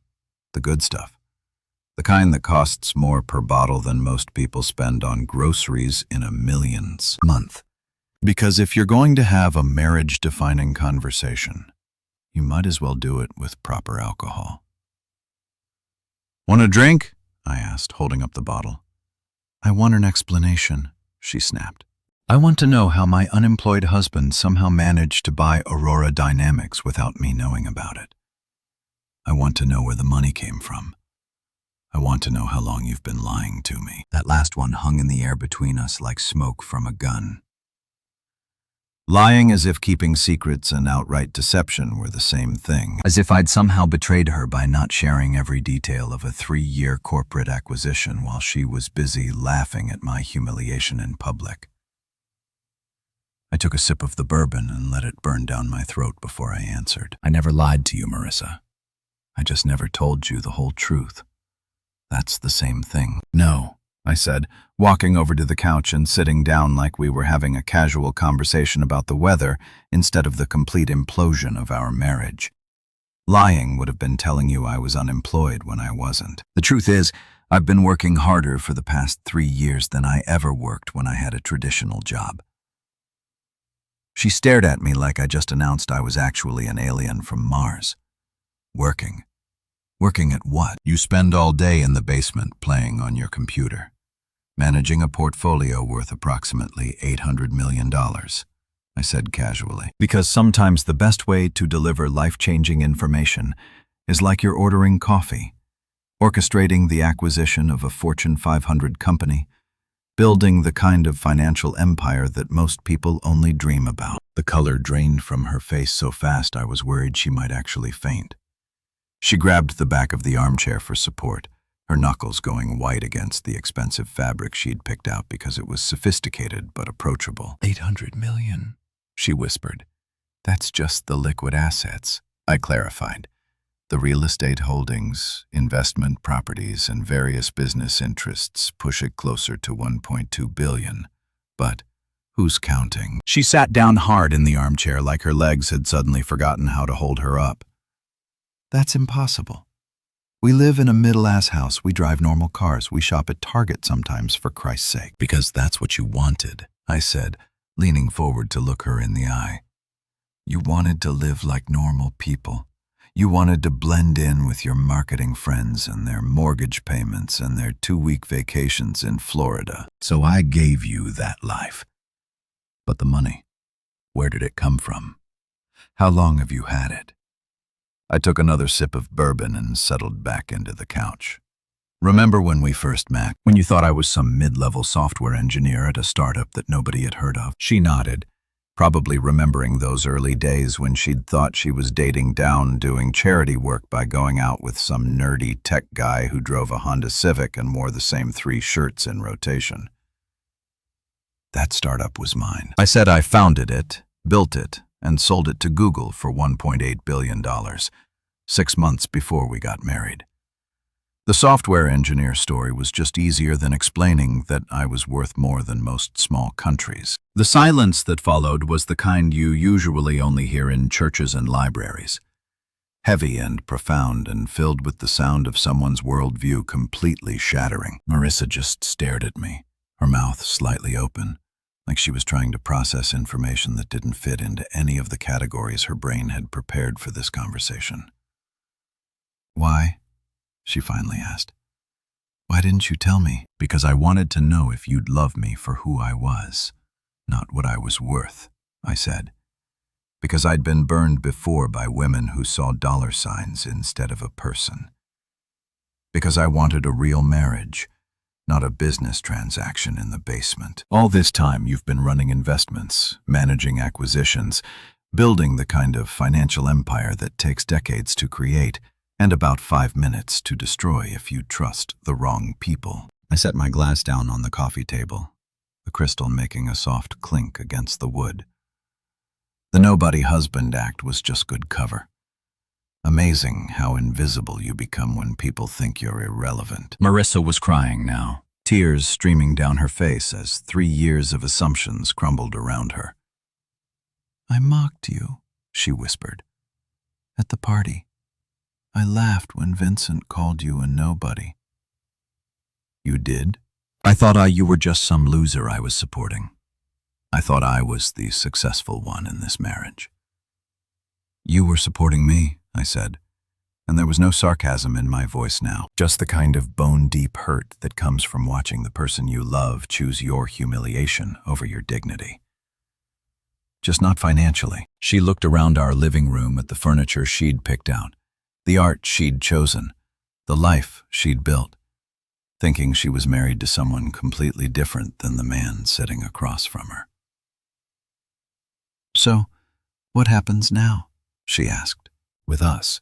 the good stuff, the kind that costs more per bottle than most people spend on groceries in a millions month. Because if you're going to have a marriage-defining conversation, you might as well do it with proper alcohol. "Want a drink?" I asked, holding up the bottle. "I want an explanation," she snapped. "I want to know how my unemployed husband somehow managed to buy Aurora Dynamics without me knowing about it. I want to know where the money came from. I want to know how long you've been lying to me." That last one hung in the air between us like smoke from a gun. Lying as if keeping secrets and outright deception were the same thing. As if I'd somehow betrayed her by not sharing every detail of a 3-year corporate acquisition while she was busy laughing at my humiliation in public. I took a sip of the bourbon and let it burn down my throat before I answered. "I never lied to you, Marissa. I just never told you the whole truth. That's the same thing." "No," I said, walking over to the couch and sitting down like we were having a casual conversation about the weather instead of the complete implosion of our marriage. Lying would have been telling you I was unemployed when I wasn't. The truth is, I've been working harder for the past 3 years than I ever worked when I had a traditional job. She stared at me like I just announced I was actually an alien from Mars. Working. Working at what? "You spend all day in the basement playing on your computer, managing a portfolio worth approximately $800 million, I said casually. Because sometimes the best way to deliver life-changing information is like you're ordering coffee, orchestrating the acquisition of a Fortune 500 company, building the kind of financial empire that most people only dream about. The color drained from her face so fast I was worried she might actually faint. She grabbed the back of the armchair for support, her knuckles going white against the expensive fabric she'd picked out because it was sophisticated but approachable. 800 million, she whispered. That's just the liquid assets, I clarified. The real estate holdings, investment properties, and various business interests push it closer to 1.2 billion. But who's counting? She sat down hard in the armchair like her legs had suddenly forgotten how to hold her up. That's impossible. We live in a middle-ass house, we drive normal cars, we shop at Target sometimes, for Christ's sake. Because that's what you wanted, I said, leaning forward to look her in the eye. You wanted to live like normal people. You wanted to blend in with your marketing friends and their mortgage payments and their 2-week vacations in Florida. So I gave you that life. But the money, where did it come from? How long have you had it? I took another sip of bourbon and settled back into the couch. Remember when we first met, when you thought I was some mid-level software engineer at a startup that nobody had heard of? She nodded, probably remembering those early days when she'd thought she was dating down doing charity work by going out with some nerdy tech guy who drove a Honda Civic and wore the same 3 shirts in rotation. That startup was mine. I said I founded it, built it, and sold it to Google for $1.8 billion, 6 months before we got married. The software engineer story was just easier than explaining that I was worth more than most small countries. The silence that followed was the kind you usually only hear in churches and libraries. Heavy and profound and filled with the sound of someone's worldview completely shattering. Marissa just stared at me, her mouth slightly open, like she was trying to process information that didn't fit into any of the categories her brain had prepared for this conversation. "Why?" she finally asked. "Why didn't you tell me?" "Because I wanted to know if you'd love me for who I was, not what I was worth," I said. Because I'd been burned before by women who saw dollar signs instead of a person. Because I wanted a real marriage, not a business transaction in the basement. All this time you've been running investments, managing acquisitions, building the kind of financial empire that takes decades to create and about 5 minutes to destroy if you trust the wrong people. I set my glass down on the coffee table, the crystal making a soft clink against the wood. The Nobody Husband act was just good cover. Amazing how invisible you become when people think you're irrelevant. Marissa was crying now, tears streaming down her face as 3 years of assumptions crumbled around her. "I mocked you," she whispered. "At the party. I laughed when Vincent called you a nobody." "You did? I thought you were just some loser I was supporting. I thought I was the successful one in this marriage." "You were supporting me," I said, and there was no sarcasm in my voice now, just the kind of bone-deep hurt that comes from watching the person you love choose your humiliation over your dignity. "Just not financially." She looked around our living room at the furniture she'd picked out, the art she'd chosen, the life she'd built, thinking she was married to someone completely different than the man sitting across from her. "So, what happens now?" she asked. "With us,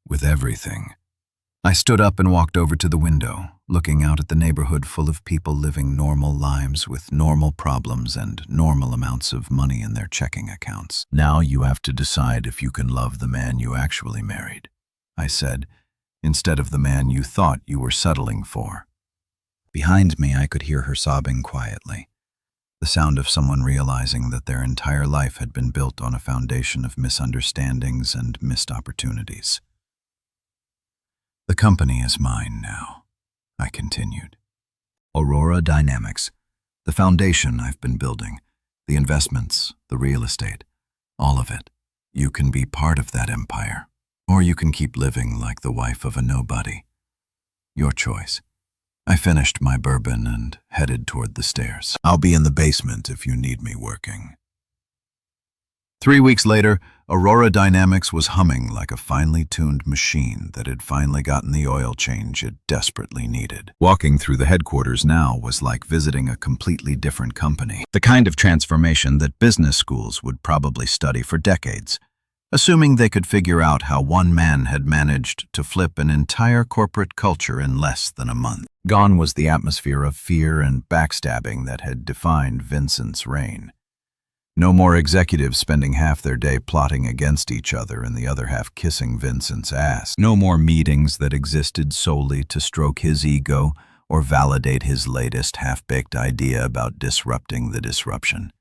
with everything." I stood up and walked over to the window, looking out at the neighborhood full of people living normal lives with normal problems and normal amounts of money in their checking accounts. "Now you have to decide if you can love the man you actually married," I said, "instead of the man you thought you were settling for." Behind me, I could hear her sobbing quietly, the sound of someone realizing that their entire life had been built on a foundation of misunderstandings and missed opportunities. "The company is mine now," I continued. "Aurora Dynamics, the foundation I've been building, the investments, the real estate, all of it. You can be part of that empire, or you can keep living like the wife of a nobody. Your choice." I finished my bourbon and headed toward the stairs. "I'll be in the basement if you need me working." 3 weeks later, Aurora Dynamics was humming like a finely tuned machine that had finally gotten the oil change it desperately needed. Walking through the headquarters now was like visiting a completely different company, the kind of transformation that business schools would probably study for decades, assuming they could figure out how one man had managed to flip an entire corporate culture in less than a month. Gone was the atmosphere of fear and backstabbing that had defined Vincent's reign. No more executives spending half their day plotting against each other and the other half kissing Vincent's ass. No more meetings that existed solely to stroke his ego or validate his latest half-baked idea about disrupting the disruption.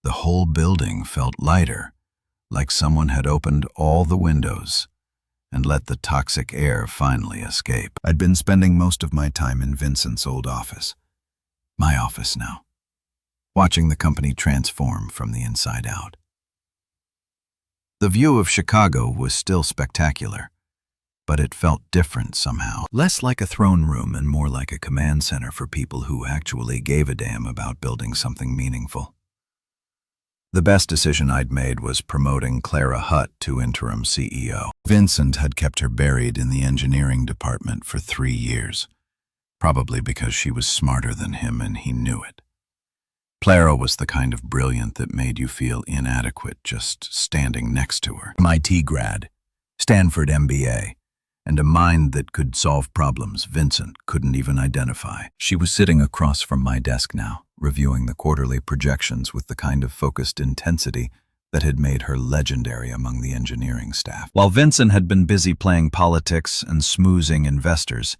The whole building felt lighter, like someone had opened all the windows, and let the toxic air finally escape. I'd been spending most of my time in Vincent's old office. My office now. Watching the company transform from the inside out. The view of Chicago was still spectacular, but it felt different somehow. Less like a throne room and more like a command center for people who actually gave a damn about building something meaningful. The best decision I'd made was promoting Clara Hutt to interim CEO. Vincent had kept her buried in the engineering department for 3 years, probably because she was smarter than him and he knew it. Clara was the kind of brilliant that made you feel inadequate just standing next to her. MIT grad, Stanford MBA, and a mind that could solve problems Vincent couldn't even identify. She was sitting across from my desk now, reviewing the quarterly projections with the kind of focused intensity that had made her legendary among the engineering staff. While Vincent had been busy playing politics and smoozing investors,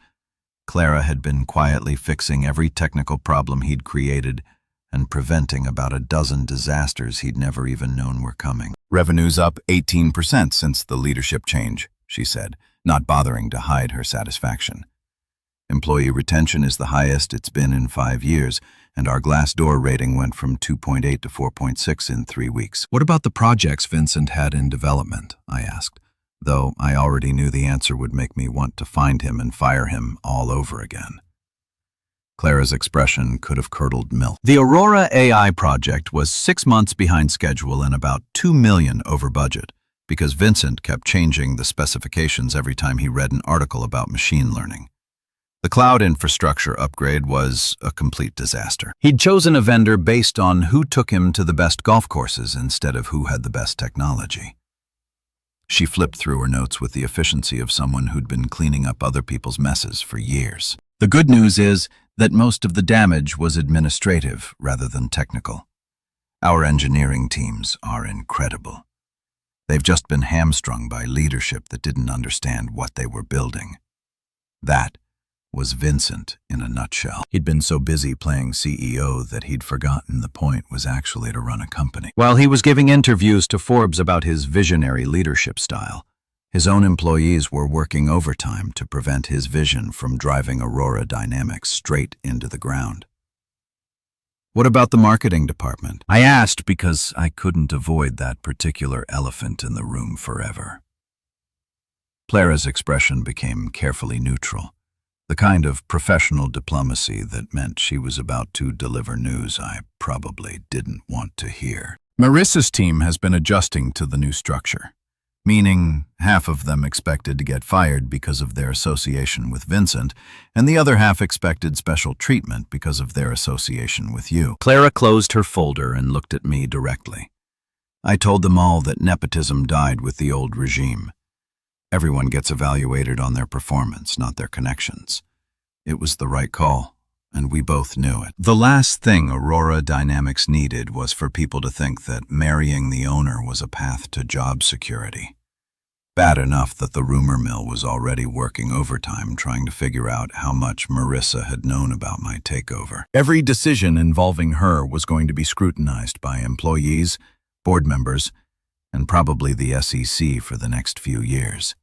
Clara had been quietly fixing every technical problem he'd created and preventing about a dozen disasters he'd never even known were coming. Revenue's up 18% since the leadership change, she said, not bothering to hide her satisfaction. Employee retention is the highest it's been in 5 years, and our Glassdoor rating went from 2.8 to 4.6 in 3 weeks. What about the projects Vincent had in development? I asked, though I already knew the answer would make me want to find him and fire him all over again. Clara's expression could have curdled milk. The Aurora AI project was 6 months behind schedule and about $2 million over budget, because Vincent kept changing the specifications every time he read an article about machine learning. The cloud infrastructure upgrade was a complete disaster. He'd chosen a vendor based on who took him to the best golf courses instead of who had the best technology. She flipped through her notes with the efficiency of someone who'd been cleaning up other people's messes for years. The good news is that most of the damage was administrative rather than technical. Our engineering teams are incredible. They've just been hamstrung by leadership that didn't understand what they were building. That was Vincent in a nutshell. He'd been so busy playing CEO that he'd forgotten the point was actually to run a company. While he was giving interviews to Forbes about his visionary leadership style, his own employees were working overtime to prevent his vision from driving Aurora Dynamics straight into the ground. What about the marketing department? I asked because I couldn't avoid that particular elephant in the room forever. Clara's expression became carefully neutral, the kind of professional diplomacy that meant she was about to deliver news I probably didn't want to hear. Marissa's team has been adjusting to the new structure, meaning half of them expected to get fired because of their association with Vincent, and the other half expected special treatment because of their association with you. Clara closed her folder and looked at me directly. I told them all that nepotism died with the old regime. Everyone gets evaluated on their performance, not their connections. It was the right call, and we both knew it. The last thing Aurora Dynamics needed was for people to think that marrying the owner was a path to job security. Bad enough that the rumor mill was already working overtime trying to figure out how much Marissa had known about my takeover. Every decision involving her was going to be scrutinized by employees, board members, and probably the SEC for the next few years.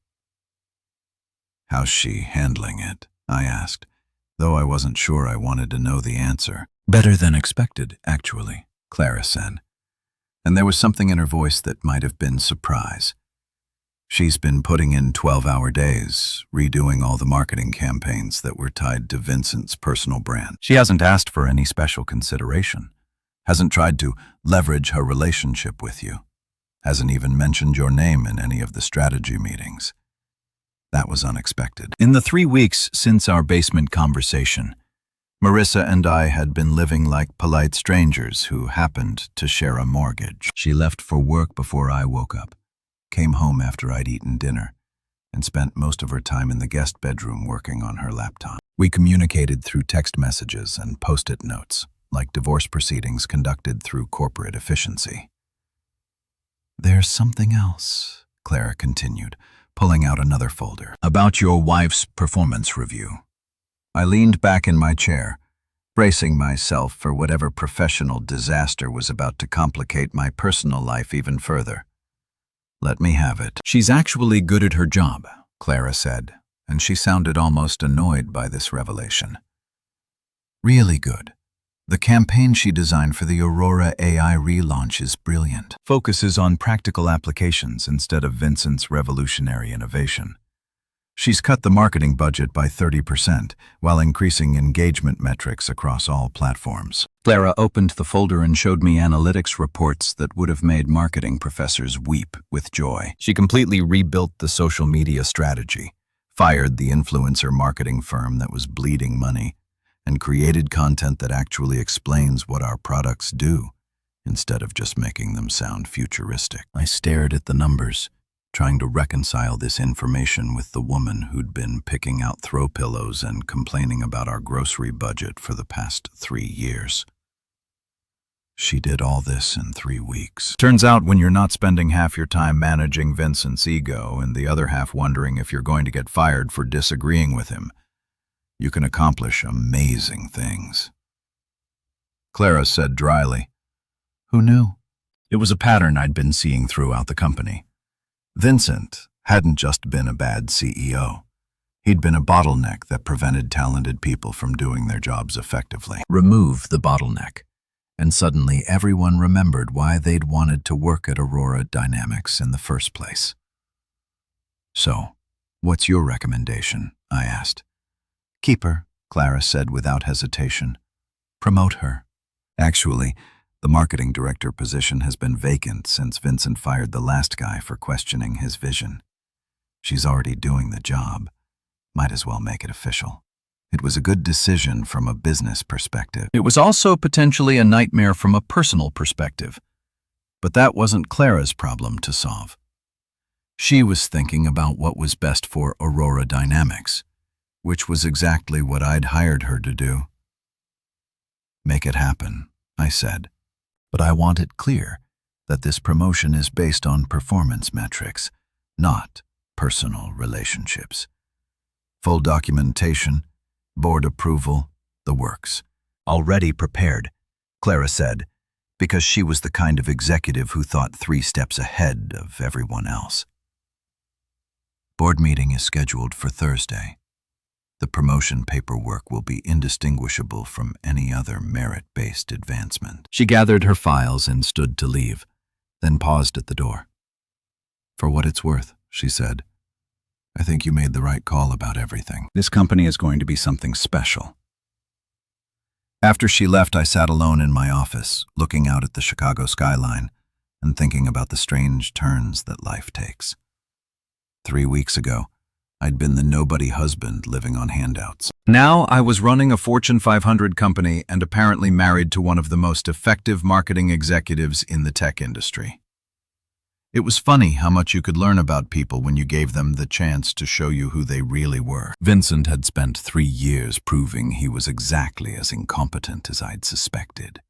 How's she handling it? I asked, though I wasn't sure I wanted to know the answer. Better than expected, actually, Clara said. And there was something in her voice that might have been surprise. She's been putting in 12-hour days, redoing all the marketing campaigns that were tied to Vincent's personal brand. She hasn't asked for any special consideration, hasn't tried to leverage her relationship with you, hasn't even mentioned your name in any of the strategy meetings. That was unexpected. In the 3 weeks since our basement conversation, Marissa and I had been living like polite strangers who happened to share a mortgage. She left for work before I woke up, came home after I'd eaten dinner, and spent most of her time in the guest bedroom working on her laptop. We communicated through text messages and post-it notes, like divorce proceedings conducted through corporate efficiency. There's something else, Clara continued, pulling out another folder. About your wife's performance review. I leaned back in my chair, bracing myself for whatever professional disaster was about to complicate my personal life even further. Let me have it. She's actually good at her job, Clara said, and she sounded almost annoyed by this revelation. Really good. The campaign she designed for the Aurora AI relaunch is brilliant. Focuses on practical applications instead of Vincent's revolutionary innovation. She's cut the marketing budget by 30% while increasing engagement metrics across all platforms. Clara opened the folder and showed me analytics reports that would have made marketing professors weep with joy. She completely rebuilt the social media strategy, fired the influencer marketing firm that was bleeding money, and created content that actually explains what our products do, instead of just making them sound futuristic. I stared at the numbers, trying to reconcile this information with the woman who'd been picking out throw pillows and complaining about our grocery budget for the past 3 years. She did all this in 3 weeks. Turns out when you're not spending half your time managing Vincent's ego and the other half wondering if you're going to get fired for disagreeing with him, you can accomplish amazing things. Clara said dryly, "Who knew?" It was a pattern I'd been seeing throughout the company. Vincent hadn't just been a bad CEO. He'd been a bottleneck that prevented talented people from doing their jobs effectively. Remove the bottleneck, and suddenly everyone remembered why they'd wanted to work at Aurora Dynamics in the first place. "So, what's your recommendation?" I asked. "Keep her," Clara said without hesitation. "Promote her." Actually, the marketing director position has been vacant since Vincent fired the last guy for questioning his vision. She's already doing the job. Might as well make it official. It was a good decision from a business perspective. It was also potentially a nightmare from a personal perspective. But that wasn't Clara's problem to solve. She was thinking about what was best for Aurora Dynamics, which was exactly what I'd hired her to do. "Make it happen," I said. "But I want it clear that this promotion is based on performance metrics, not personal relationships. Full documentation, board approval, the works." "Already prepared," Clara said, because she was the kind of executive who thought 3 steps ahead of everyone else. Board meeting is scheduled for Thursday. The promotion paperwork will be indistinguishable from any other merit-based advancement. She gathered her files and stood to leave, then paused at the door. "For what it's worth," she said, "I think you made the right call about everything. This company is going to be something special." After she left, I sat alone in my office, looking out at the Chicago skyline and thinking about the strange turns that life takes. 3 weeks ago, I'd been the nobody husband living on handouts. Now I was running a Fortune 500 company and apparently married to one of the most effective marketing executives in the tech industry. It was funny how much you could learn about people when you gave them the chance to show you who they really were. Vincent had spent 3 years proving he was exactly as incompetent as I'd suspected.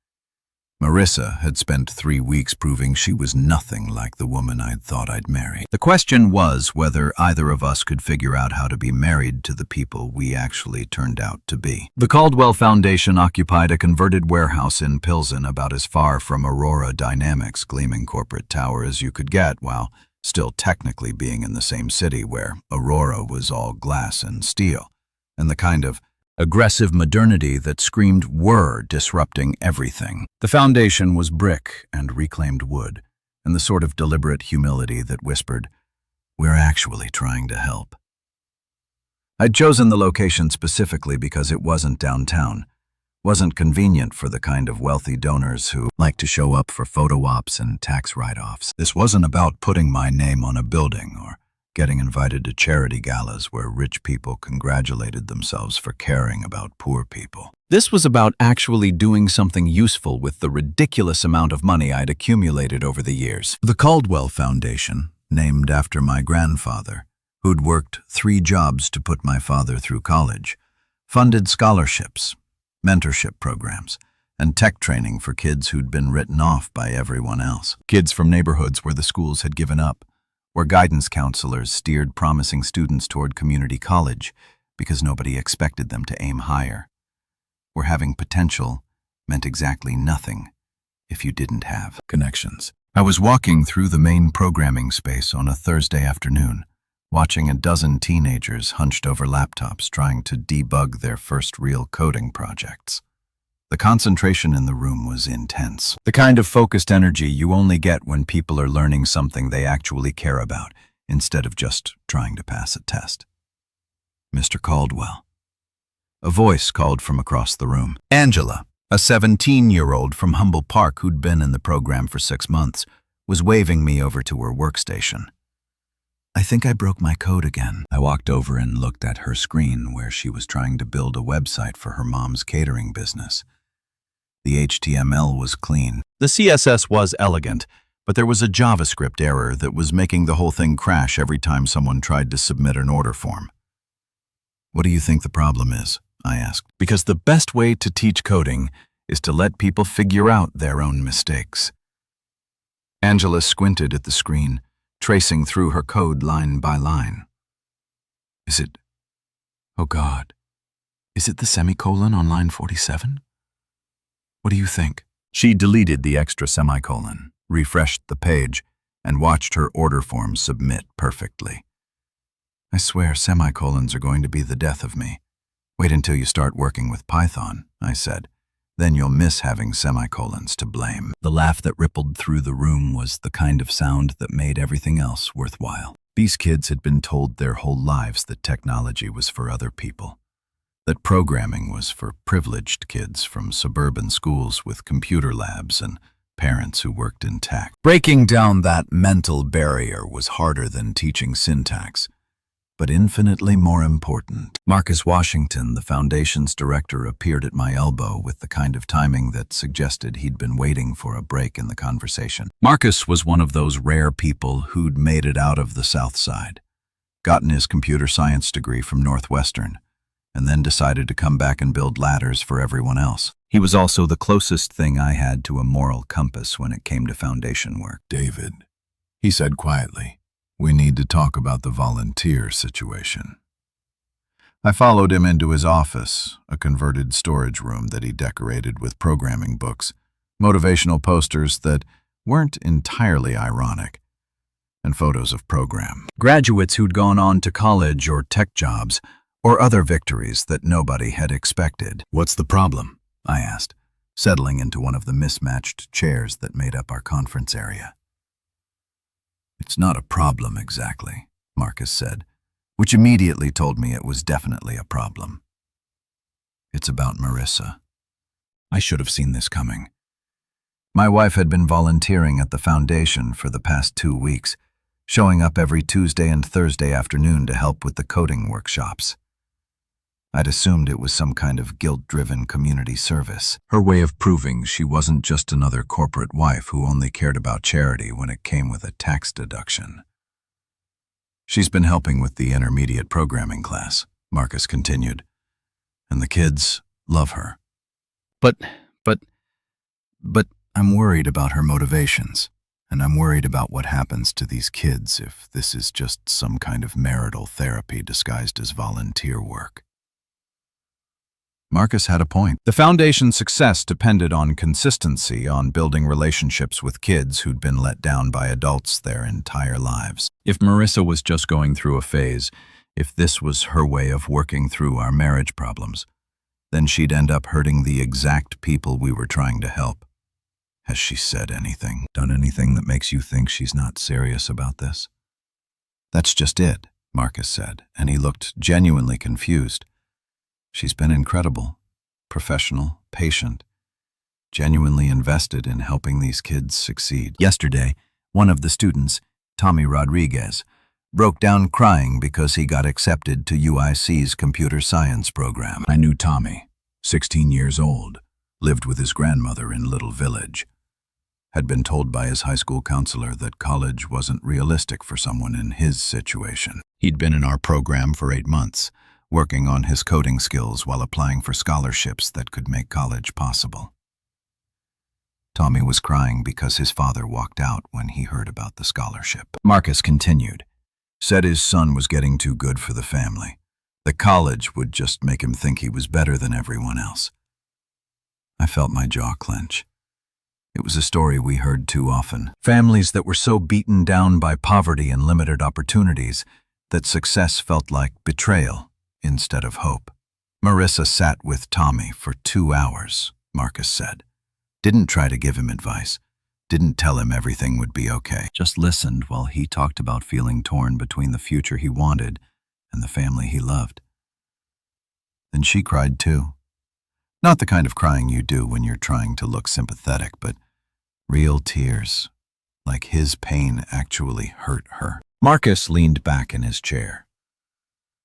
Marissa had spent 3 weeks proving she was nothing like the woman I'd thought I'd marry. The question was whether either of us could figure out how to be married to the people we actually turned out to be. The Caldwell Foundation occupied a converted warehouse in Pilsen, about as far from Aurora Dynamics' gleaming corporate tower as you could get, while still technically being in the same city where Aurora was all glass and steel, and the kind of aggressive modernity that screamed we're disrupting everything. The foundation was brick and reclaimed wood, and the sort of deliberate humility that whispered, "We're actually trying to help." I'd chosen the location specifically because it wasn't downtown, wasn't convenient for the kind of wealthy donors who like to show up for photo ops and tax write-offs. This wasn't about putting my name on a building or getting invited to charity galas where rich people congratulated themselves for caring about poor people. This was about actually doing something useful with the ridiculous amount of money I'd accumulated over the years. The Caldwell Foundation, named after my grandfather, who'd worked 3 jobs to put my father through college, funded scholarships, mentorship programs, and tech training for kids who'd been written off by everyone else. Kids from neighborhoods where the schools had given up, where guidance counselors steered promising students toward community college because nobody expected them to aim higher, where having potential meant exactly nothing if you didn't have connections. I was walking through the main programming space on a Thursday afternoon watching a dozen teenagers hunched over laptops trying to debug their first real coding projects. The concentration in the room was intense. The kind of focused energy you only get when people are learning something they actually care about, instead of just trying to pass a test. Mr. Caldwell. A voice called from across the room. Angela, a 17-year-old from Humble Park who'd been in the program for 6 months, was waving me over to her workstation. I think I broke my code again. I walked over and looked at her screen where she was trying to build a website for her mom's catering business. The HTML was clean. The CSS was elegant, but there was a JavaScript error that was making the whole thing crash every time someone tried to submit an order form. What do you think the problem is? I asked. Because the best way to teach coding is to let people figure out their own mistakes. Angela squinted at the screen, tracing through her code line by line. Oh God, is it the semicolon on line 47? What do you think? She deleted the extra semicolon, refreshed the page, and watched her order form submit perfectly. I swear semicolons are going to be the death of me. Wait until you start working with Python, I said. Then you'll miss having semicolons to blame. The laugh that rippled through the room was the kind of sound that made everything else worthwhile. These kids had been told their whole lives that technology was for other people, that programming was for privileged kids from suburban schools with computer labs and parents who worked in tech. Breaking down that mental barrier was harder than teaching syntax, but infinitely more important. Marcus Washington, the foundation's director, appeared at my elbow with the kind of timing that suggested he'd been waiting for a break in the conversation. Marcus was one of those rare people who'd made it out of the South Side, gotten his computer science degree from Northwestern, and then decided to come back and build ladders for everyone else. He was also the closest thing I had to a moral compass when it came to foundation work. David, he said quietly, we need to talk about the volunteer situation. I followed him into his office, a converted storage room that he decorated with programming books, motivational posters that weren't entirely ironic, and photos of graduates who'd gone on to college or tech jobs, or other victories that nobody had expected. What's the problem? I asked, settling into one of the mismatched chairs that made up our conference area. It's not a problem exactly, Marcus said, which immediately told me it was definitely a problem. It's about Marissa. I should have seen this coming. My wife had been volunteering at the foundation for the past 2 weeks, showing up every Tuesday and Thursday afternoon to help with the coding workshops. I'd assumed it was some kind of guilt-driven community service, her way of proving she wasn't just another corporate wife who only cared about charity when it came with a tax deduction. She's been helping with the intermediate programming class, Marcus continued, and the kids love her. But I'm worried about her motivations, and I'm worried about what happens to these kids if this is just some kind of marital therapy disguised as volunteer work. Marcus had a point. The foundation's success depended on consistency, on building relationships with kids who'd been let down by adults their entire lives. If Marissa was just going through a phase, if this was her way of working through our marriage problems, then she'd end up hurting the exact people we were trying to help. Has she said anything, done anything that makes you think she's not serious about this? That's just it, Marcus said, and he looked genuinely confused. She's been incredible, professional, patient, genuinely invested in helping these kids succeed. Yesterday, one of the students, Tommy Rodriguez, broke down crying because he got accepted to UIC's computer science program. I knew Tommy, 16 years old, lived with his grandmother in Little Village, had been told by his high school counselor that college wasn't realistic for someone in his situation. He'd been in our program for 8 months, working on his coding skills while applying for scholarships that could make college possible. Tommy was crying because his father walked out when he heard about the scholarship. Marcus continued, said his son was getting too good for the family. The college would just make him think he was better than everyone else. I felt my jaw clench. It was a story we heard too often. Families that were so beaten down by poverty and limited opportunities that success felt like betrayal instead of hope. Marissa sat with Tommy for 2 hours, Marcus said. Didn't try to give him advice. Didn't tell him everything would be okay. Just listened while he talked about feeling torn between the future he wanted and the family he loved. Then she cried too. Not the kind of crying you do when you're trying to look sympathetic, but real tears, like his pain actually hurt her. Marcus leaned back in his chair.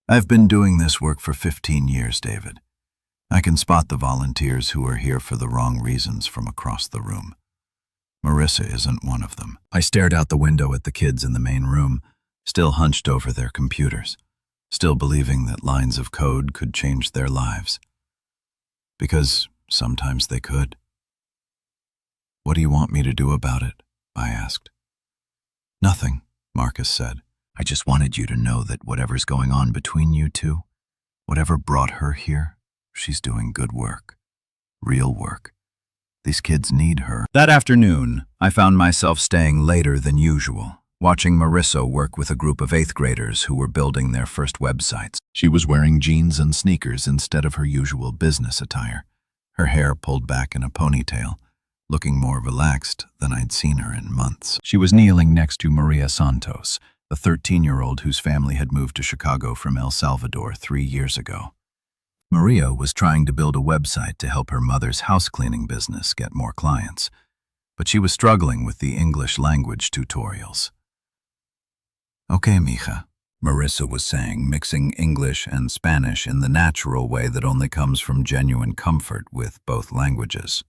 I've been doing this work for 15 years, David. I can spot the volunteers who are here for the wrong reasons from across the room. Marissa isn't one of them. I stared out the window at the kids in the main room, still hunched over their computers, still believing that lines of code could change their lives. Because sometimes they could. What do you want me to do about it? I asked. Nothing, Marcus said. I just wanted you to know that whatever's going on between you two, whatever brought her here, she's doing good work. Real work. These kids need her. That afternoon, I found myself staying later than usual, watching Marissa work with a group of 8th graders who were building their first websites. She was wearing jeans and sneakers instead of her usual business attire, her hair pulled back in a ponytail, looking more relaxed than I'd seen her in months. She was kneeling next to Maria Santos, a 13-year-old whose family had moved to Chicago from El Salvador 3 years ago. Maria was trying to build a website to help her mother's house cleaning business get more clients, but she was struggling with the English language tutorials. Okay, mija, Marissa was saying, mixing English and Spanish in the natural way that only comes from genuine comfort with both languages.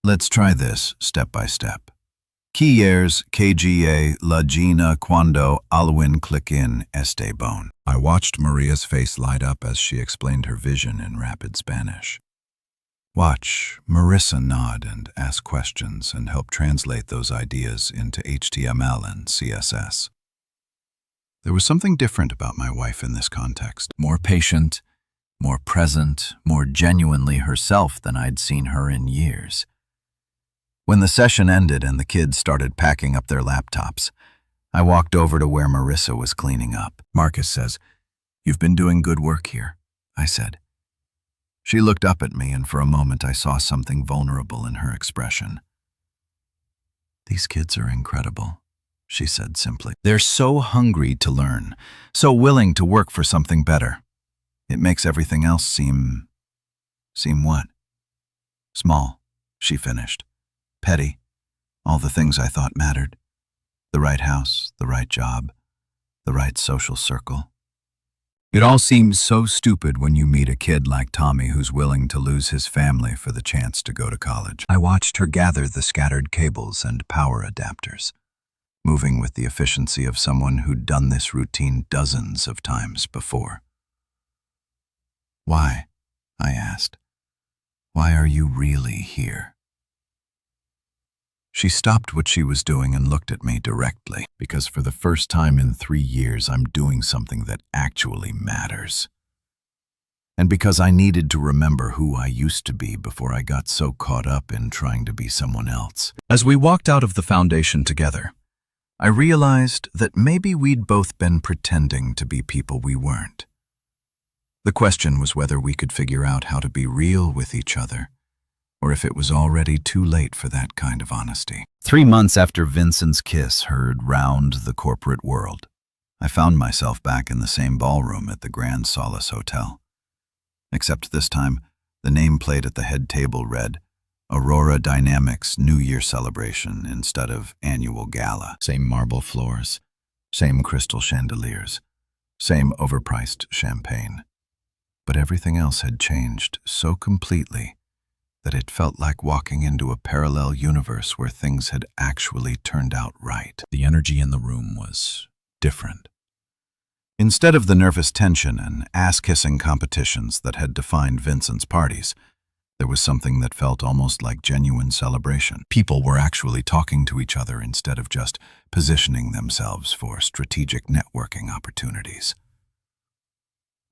Let's try this step by step. Quieres KGA la Gina cuando alwin click in este bon. I watched Maria's face light up as she explained her vision in rapid Spanish. Watch Marissa nod and ask questions and help translate those ideas into HTML and CSS. There was something different about my wife in this context. More patient, more present, more genuinely herself than I'd seen her in years. When the session ended and the kids started packing up their laptops, I walked over to where Marissa was cleaning up. Marcus says, "You've been doing good work here," I said. She looked up at me, and for a moment I saw something vulnerable in her expression. "These kids are incredible," she said simply. "They're so hungry to learn, so willing to work for something better. It makes everything else seem what? Small," she finished. "Petty. All the things I thought mattered. The right house, the right job, the right social circle. It all seems so stupid when you meet a kid like Tommy who's willing to lose his family for the chance to go to college." I watched her gather the scattered cables and power adapters, moving with the efficiency of someone who'd done this routine dozens of times before. "Why?" I asked. "Why are you really here?" She stopped what she was doing and looked at me directly, because for the first time in 3 years I'm doing something that actually matters. And because I needed to remember who I used to be before I got so caught up in trying to be someone else. As we walked out of the foundation together, I realized that maybe we'd both been pretending to be people we weren't. The question was whether we could figure out how to be real with each other, or if it was already too late for that kind of honesty. 3 months after Vincent's kiss heard round the corporate world, I found myself back in the same ballroom at the Grand Solace Hotel. Except this time, the nameplate at the head table read, Aurora Dynamics New Year Celebration instead of Annual Gala. Same marble floors, same crystal chandeliers, same overpriced champagne. But everything else had changed so completely that it felt like walking into a parallel universe where things had actually turned out right. The energy in the room was different. Instead of the nervous tension and ass-kissing competitions that had defined Vincent's parties, there was something that felt almost like genuine celebration. People were actually talking to each other instead of just positioning themselves for strategic networking opportunities.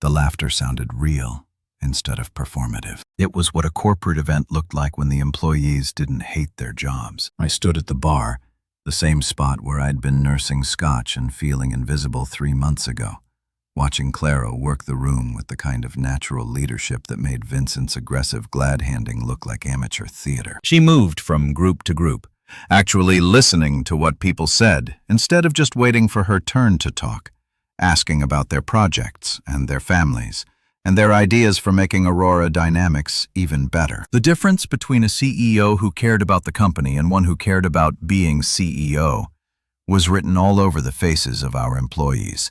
The laughter sounded real instead of performative. It was what a corporate event looked like when the employees didn't hate their jobs. I stood at the bar, the same spot where I'd been nursing scotch and feeling invisible 3 months ago, watching Clara work the room with the kind of natural leadership that made Vincent's aggressive glad-handing look like amateur theater. She moved from group to group, actually listening to what people said instead of just waiting for her turn to talk, asking about their projects and their families and their ideas for making Aurora Dynamics even better. The difference between a CEO who cared about the company and one who cared about being CEO was written all over the faces of our employees.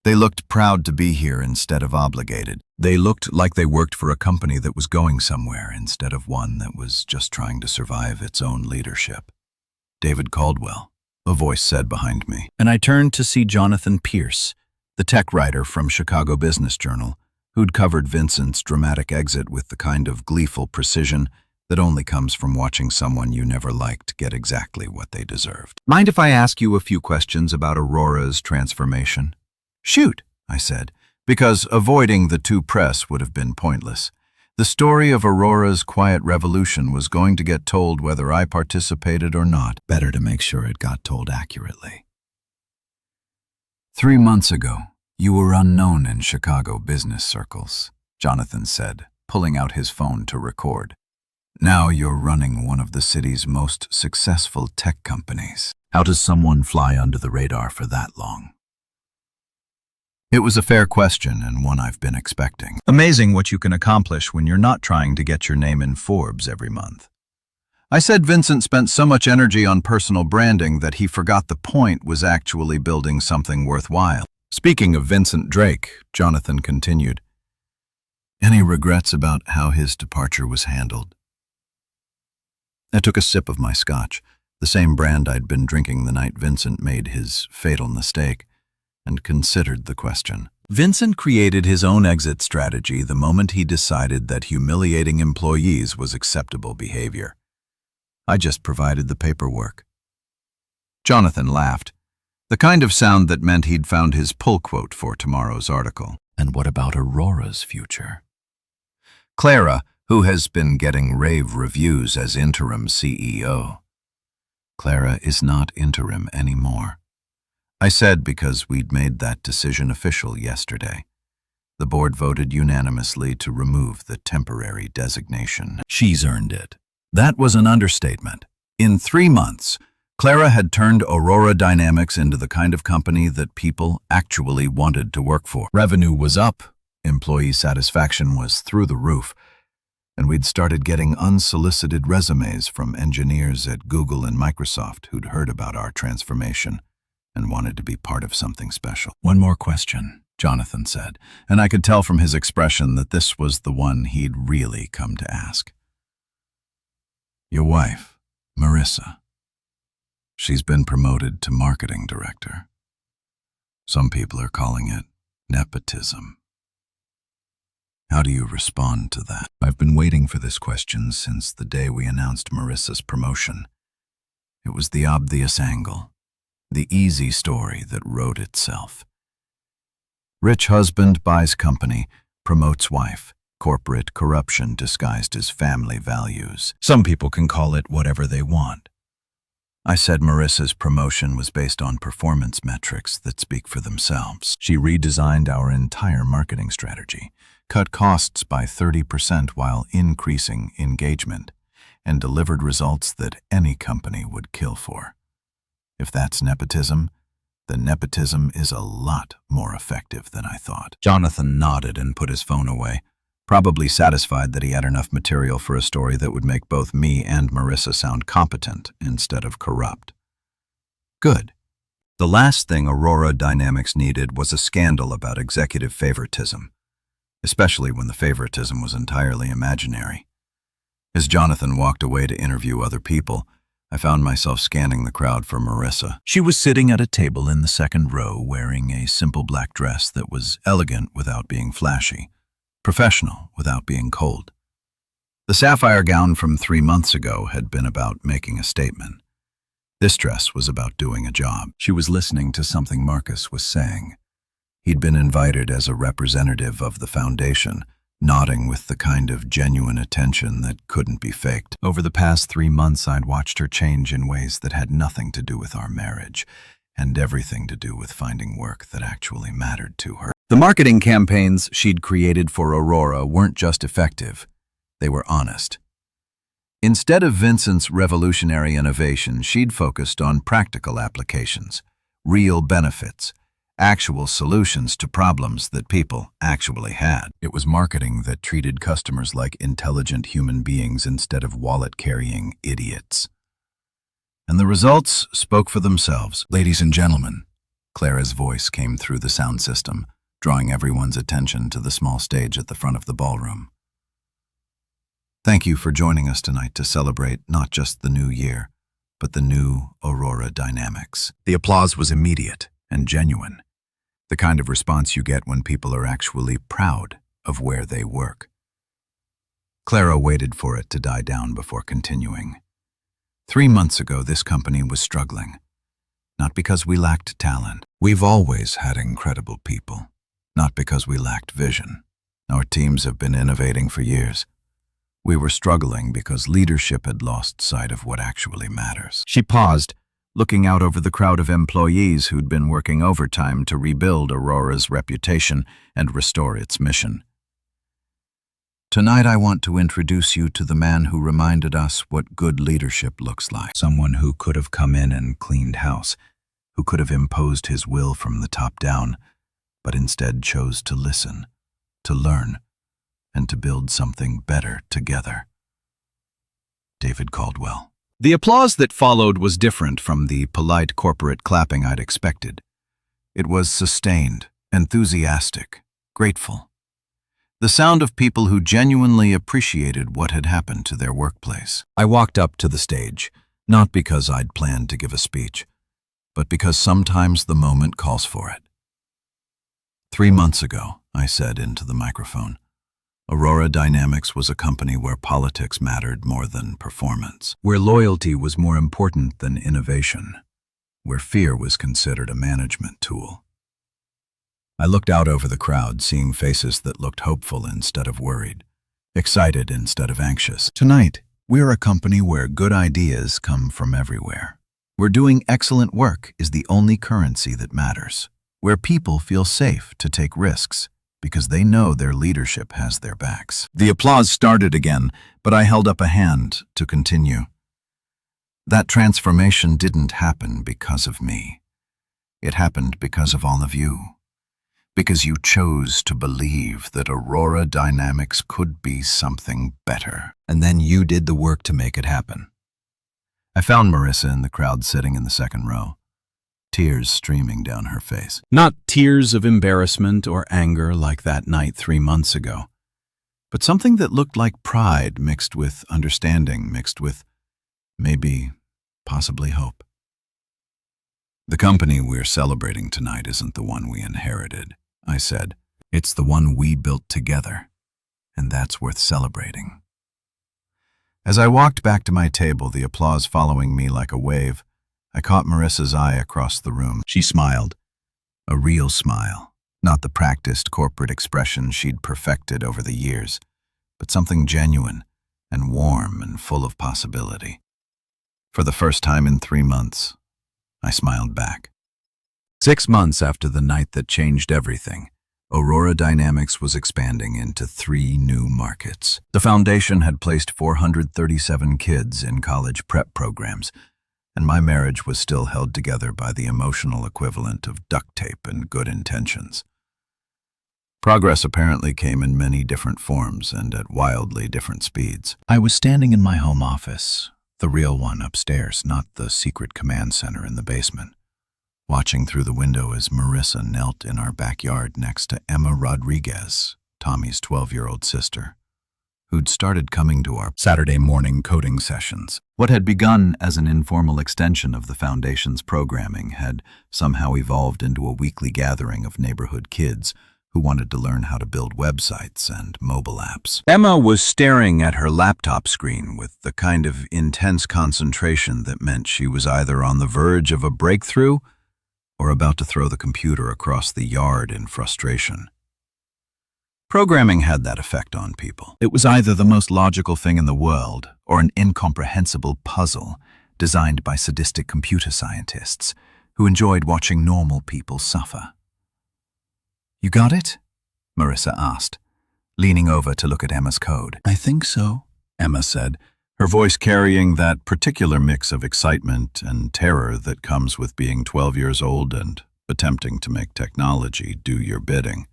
They looked proud to be here instead of obligated. They looked like they worked for a company that was going somewhere instead of one that was just trying to survive its own leadership. David Caldwell, a voice said behind me, and I turned to see Jonathan Pierce, the tech writer from Chicago Business Journal, who'd covered Vincent's dramatic exit with the kind of gleeful precision that only comes from watching someone you never liked get exactly what they deserved. Mind if I ask you a few questions about Aurora's transformation? Shoot, I said, because avoiding the two press would have been pointless. The story of Aurora's quiet revolution was going to get told whether I participated or not. Better to make sure it got told accurately. 3 months ago, you were unknown in Chicago business circles, Jonathan said, pulling out his phone to record. Now you're running one of the city's most successful tech companies. How does someone fly under the radar for that long? It was a fair question and one I've been expecting. Amazing what you can accomplish when you're not trying to get your name in Forbes every month. I said Vincent spent so much energy on personal branding that he forgot the point was actually building something worthwhile. Speaking of Vincent Drake, Jonathan continued, any regrets about how his departure was handled? I took a sip of my scotch, the same brand I'd been drinking the night Vincent made his fatal mistake, and considered the question. Vincent created his own exit strategy the moment he decided that humiliating employees was acceptable behavior. I just provided the paperwork. Jonathan laughed, the kind of sound that meant he'd found his pull quote for tomorrow's article. And what about Aurora's future? Clara, who has been getting rave reviews as interim CEO. Clara is not interim anymore. I said because we'd made that decision official yesterday. The board voted unanimously to remove the temporary designation. She's earned it. That was an understatement. In 3 months, Clara had turned Aurora Dynamics into the kind of company that people actually wanted to work for. Revenue was up, employee satisfaction was through the roof, and we'd started getting unsolicited resumes from engineers at Google and Microsoft who'd heard about our transformation and wanted to be part of something special. One more question, Jonathan said, and I could tell from his expression that this was the one he'd really come to ask. Your wife, Marissa. She's been promoted to marketing director. Some people are calling it nepotism. How do you respond to that? I've been waiting for this question since the day we announced Marissa's promotion. It was the obvious angle, the easy story that wrote itself. Rich husband buys company, promotes wife. Corporate corruption disguised as family values. Some people can call it whatever they want. I said Marissa's promotion was based on performance metrics that speak for themselves. She redesigned our entire marketing strategy, cut costs by 30% while increasing engagement, and delivered results that any company would kill for. If that's nepotism, then nepotism is a lot more effective than I thought. Jonathan nodded and put his phone away, probably satisfied that he had enough material for a story that would make both me and Marissa sound competent instead of corrupt. Good. The last thing Aurora Dynamics needed was a scandal about executive favoritism, especially when the favoritism was entirely imaginary. As Jonathan walked away to interview other people, I found myself scanning the crowd for Marissa. She was sitting at a table in the second row wearing a simple black dress that was elegant without being flashy, professional without being cold. The sapphire gown from 3 months ago had been about making a statement. This dress was about doing a job. She was listening to something Marcus was saying. He'd been invited as a representative of the foundation, nodding with the kind of genuine attention that couldn't be faked. Over the past 3 months, I'd watched her change in ways that had nothing to do with our marriage, and everything to do with finding work that actually mattered to her. The marketing campaigns she'd created for Aurora weren't just effective, they were honest. Instead of Vincent's revolutionary innovation, she'd focused on practical applications, real benefits, actual solutions to problems that people actually had. It was marketing that treated customers like intelligent human beings instead of wallet-carrying idiots. And the results spoke for themselves. Ladies and gentlemen, Clara's voice came through the sound system, drawing everyone's attention to the small stage at the front of the ballroom. Thank you for joining us tonight to celebrate not just the new year, but the new Aurora dynamics. The applause was immediate and genuine, the kind of response you get when people are actually proud of where they work. Clara waited for it to die down before continuing. 3 months ago, this company was struggling. Not because we lacked talent. We've always had incredible people. Not because we lacked vision. Our teams have been innovating for years. We were struggling because leadership had lost sight of what actually matters. She paused, looking out over the crowd of employees who'd been working overtime to rebuild Aurora's reputation and restore its mission. Tonight I want to introduce you to the man who reminded us what good leadership looks like. Someone who could have come in and cleaned house, who could have imposed his will from the top down, but instead chose to listen, to learn, and to build something better together. David Caldwell. The applause that followed was different from the polite corporate clapping I'd expected. It was sustained, enthusiastic, grateful. The sound of people who genuinely appreciated what had happened to their workplace. I walked up to the stage, not because I'd planned to give a speech, but because sometimes the moment calls for it. 3 months ago, I said into the microphone, Aurora Dynamics was a company where politics mattered more than performance, where loyalty was more important than innovation, where fear was considered a management tool. I looked out over the crowd, seeing faces that looked hopeful instead of worried, excited instead of anxious. Tonight, we're a company where good ideas come from everywhere, where doing excellent work is the only currency that matters, where people feel safe to take risks because they know their leadership has their backs. The applause started again, but I held up a hand to continue. That transformation didn't happen because of me. It happened because of all of you. Because you chose to believe that Aurora Dynamics could be something better. And then you did the work to make it happen. I found Marissa in the crowd sitting in the second row, tears streaming down her face. Not tears of embarrassment or anger like that night 3 months ago, but something that looked like pride mixed with understanding, mixed with maybe, possibly hope. The company we're celebrating tonight isn't the one we inherited, I said. It's the one we built together, and that's worth celebrating. As I walked back to my table, the applause following me like a wave, I caught Marissa's eye across the room. She smiled, a real smile, not the practiced corporate expression she'd perfected over the years, but something genuine and warm and full of possibility. For the first time in 3 months, I smiled back. 6 months after the night that changed everything, Aurora Dynamics was expanding into 3 new markets. The foundation had placed 437 kids in college prep programs, and my marriage was still held together by the emotional equivalent of duct tape and good intentions. Progress apparently came in many different forms and at wildly different speeds. I was standing in my home office, the real one upstairs, not the secret command center in the basement, watching through the window as Marissa knelt in our backyard next to Emma Rodriguez, Tommy's 12-year-old sister, who'd started coming to our Saturday morning coding sessions. What had begun as an informal extension of the Foundation's programming had somehow evolved into a weekly gathering of neighborhood kids who wanted to learn how to build websites and mobile apps. Emma was staring at her laptop screen with the kind of intense concentration that meant she was either on the verge of a breakthrough or about to throw the computer across the yard in frustration. Programming had that effect on people. It was either the most logical thing in the world or an incomprehensible puzzle designed by sadistic computer scientists who enjoyed watching normal people suffer. "You got it?" Marissa asked, leaning over to look at Emma's code. "I think so," Emma said, Her voice carrying that particular mix of excitement and terror that comes with being 12 years old and attempting to make technology do your bidding.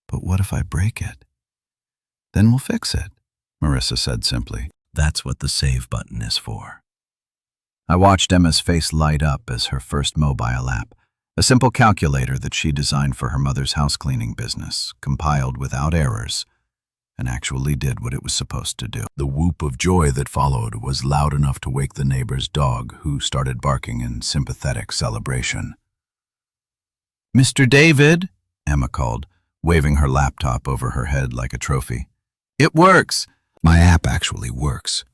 "But what if I break it?" "Then we'll fix it," Marissa said simply. That's what the save button is for. I watched Emma's face light up as her first mobile app, a simple calculator that she designed for her mother's house cleaning business, compiled without errors, and actually did what it was supposed to do. The whoop of joy that followed was loud enough to wake the neighbor's dog, who started barking in sympathetic celebration. "Mr. David," Emma called, waving her laptop over her head like a trophy. "It works! My app actually works."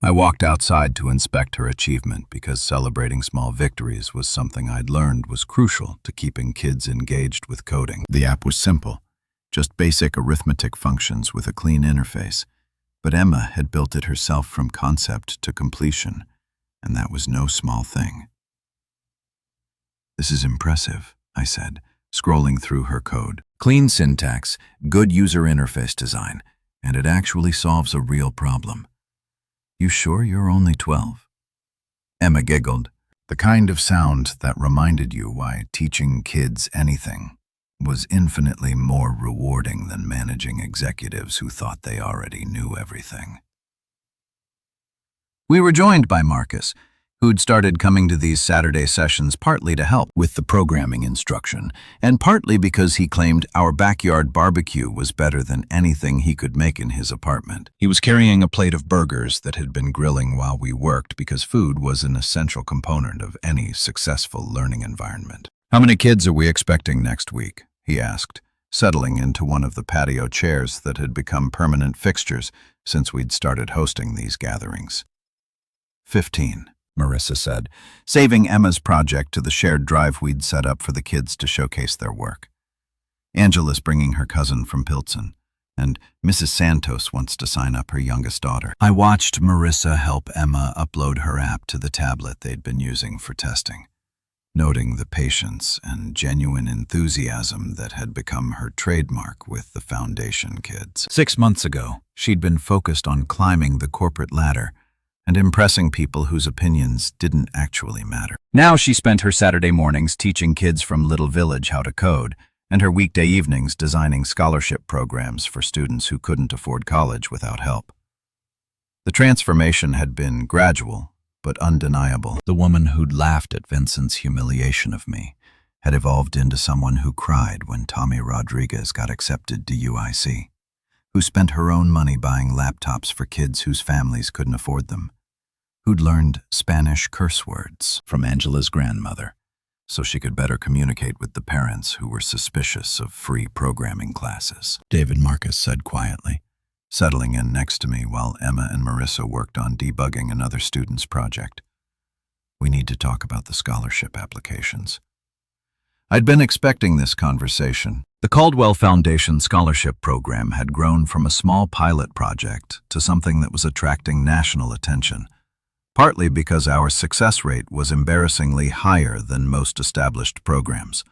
I walked outside to inspect her achievement because celebrating small victories was something I'd learned was crucial to keeping kids engaged with coding. The app was simple, just basic arithmetic functions with a clean interface, but Emma had built it herself from concept to completion, and that was no small thing. "This is impressive," I said, scrolling through her code. Clean syntax, good user interface design, and it actually solves a real problem. "You sure you're only 12? Emma giggled, the kind of sound that reminded you why teaching kids anything was infinitely more rewarding than managing executives who thought they already knew everything. We were joined by Marcus, who'd started coming to these Saturday sessions partly to help With the programming instruction, and partly because he claimed our backyard barbecue was better than anything he could make in his apartment. He was carrying a plate of burgers that had been grilling while we worked because food was an essential component of any successful learning environment. "How many kids are we expecting next week?" he asked, settling into one of the patio chairs that had become permanent fixtures since we'd started hosting these gatherings. 15. Marissa said, saving Emma's project to the shared drive we'd set up for the kids to showcase their work. Angela's bringing her cousin from Pilsen, and Mrs. Santos wants to sign up her youngest daughter. I watched Marissa help Emma upload her app to the tablet they'd been using for testing, noting the patience and genuine enthusiasm that had become her trademark with the foundation kids. 6 months ago, she'd been focused on climbing the corporate ladder and impressing people whose opinions didn't actually matter. Now she spent her Saturday mornings teaching kids from Little Village how to code, and her weekday evenings designing scholarship programs for students who couldn't afford college without help. The transformation had been gradual, but undeniable. The woman who'd laughed at Vincent's humiliation of me had evolved into someone who cried when Tommy Rodriguez got accepted to UIC, who spent her own money buying laptops for kids whose families couldn't afford them, who'd learned Spanish curse words from Angela's grandmother so she could better communicate with the parents who were suspicious of free programming classes. David, Marcus said quietly, settling in next to me while Emma and Marissa worked on debugging another student's project. "We need to talk about the scholarship applications." I'd been expecting this conversation. The Caldwell Foundation Scholarship Program had grown from a small pilot project to something that was attracting national attention, partly because our success rate was embarrassingly higher than most established programs,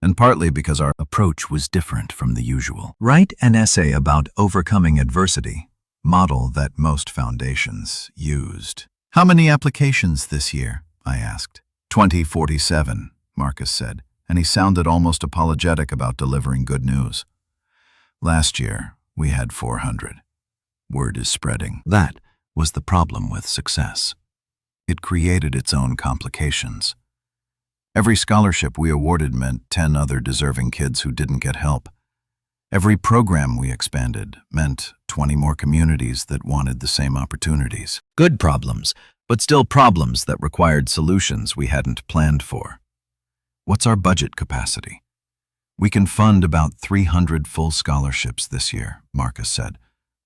and partly because our approach was different from the usual. Write an essay about overcoming adversity, model that most foundations used. "How many applications this year?" I asked. 2047, Marcus said, and he sounded almost apologetic about delivering good news. "Last year, we had 400. Word is spreading." That was the problem with success. It created its own complications. Every scholarship we awarded meant 10 other deserving kids who didn't get help. Every program we expanded meant 20 more communities that wanted the same opportunities. Good problems, but still problems that required solutions we hadn't planned for. "What's our budget capacity?" "We can fund about 300 full scholarships this year," Marcus said,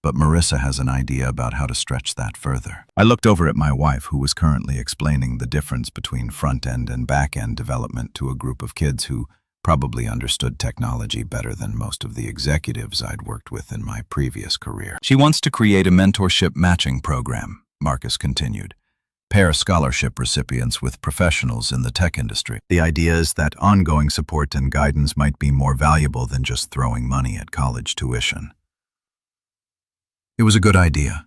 but Marissa has an idea about how to stretch that further. I looked over at my wife, who was currently explaining the difference between front-end and back-end development to a group of kids who probably understood technology better than most of the executives I'd worked with in my previous career. "She wants to create a mentorship matching program," Marcus continued, pair scholarship recipients with professionals in the tech industry. The idea is that ongoing support and guidance might be more valuable than just throwing money at college tuition. It was a good idea.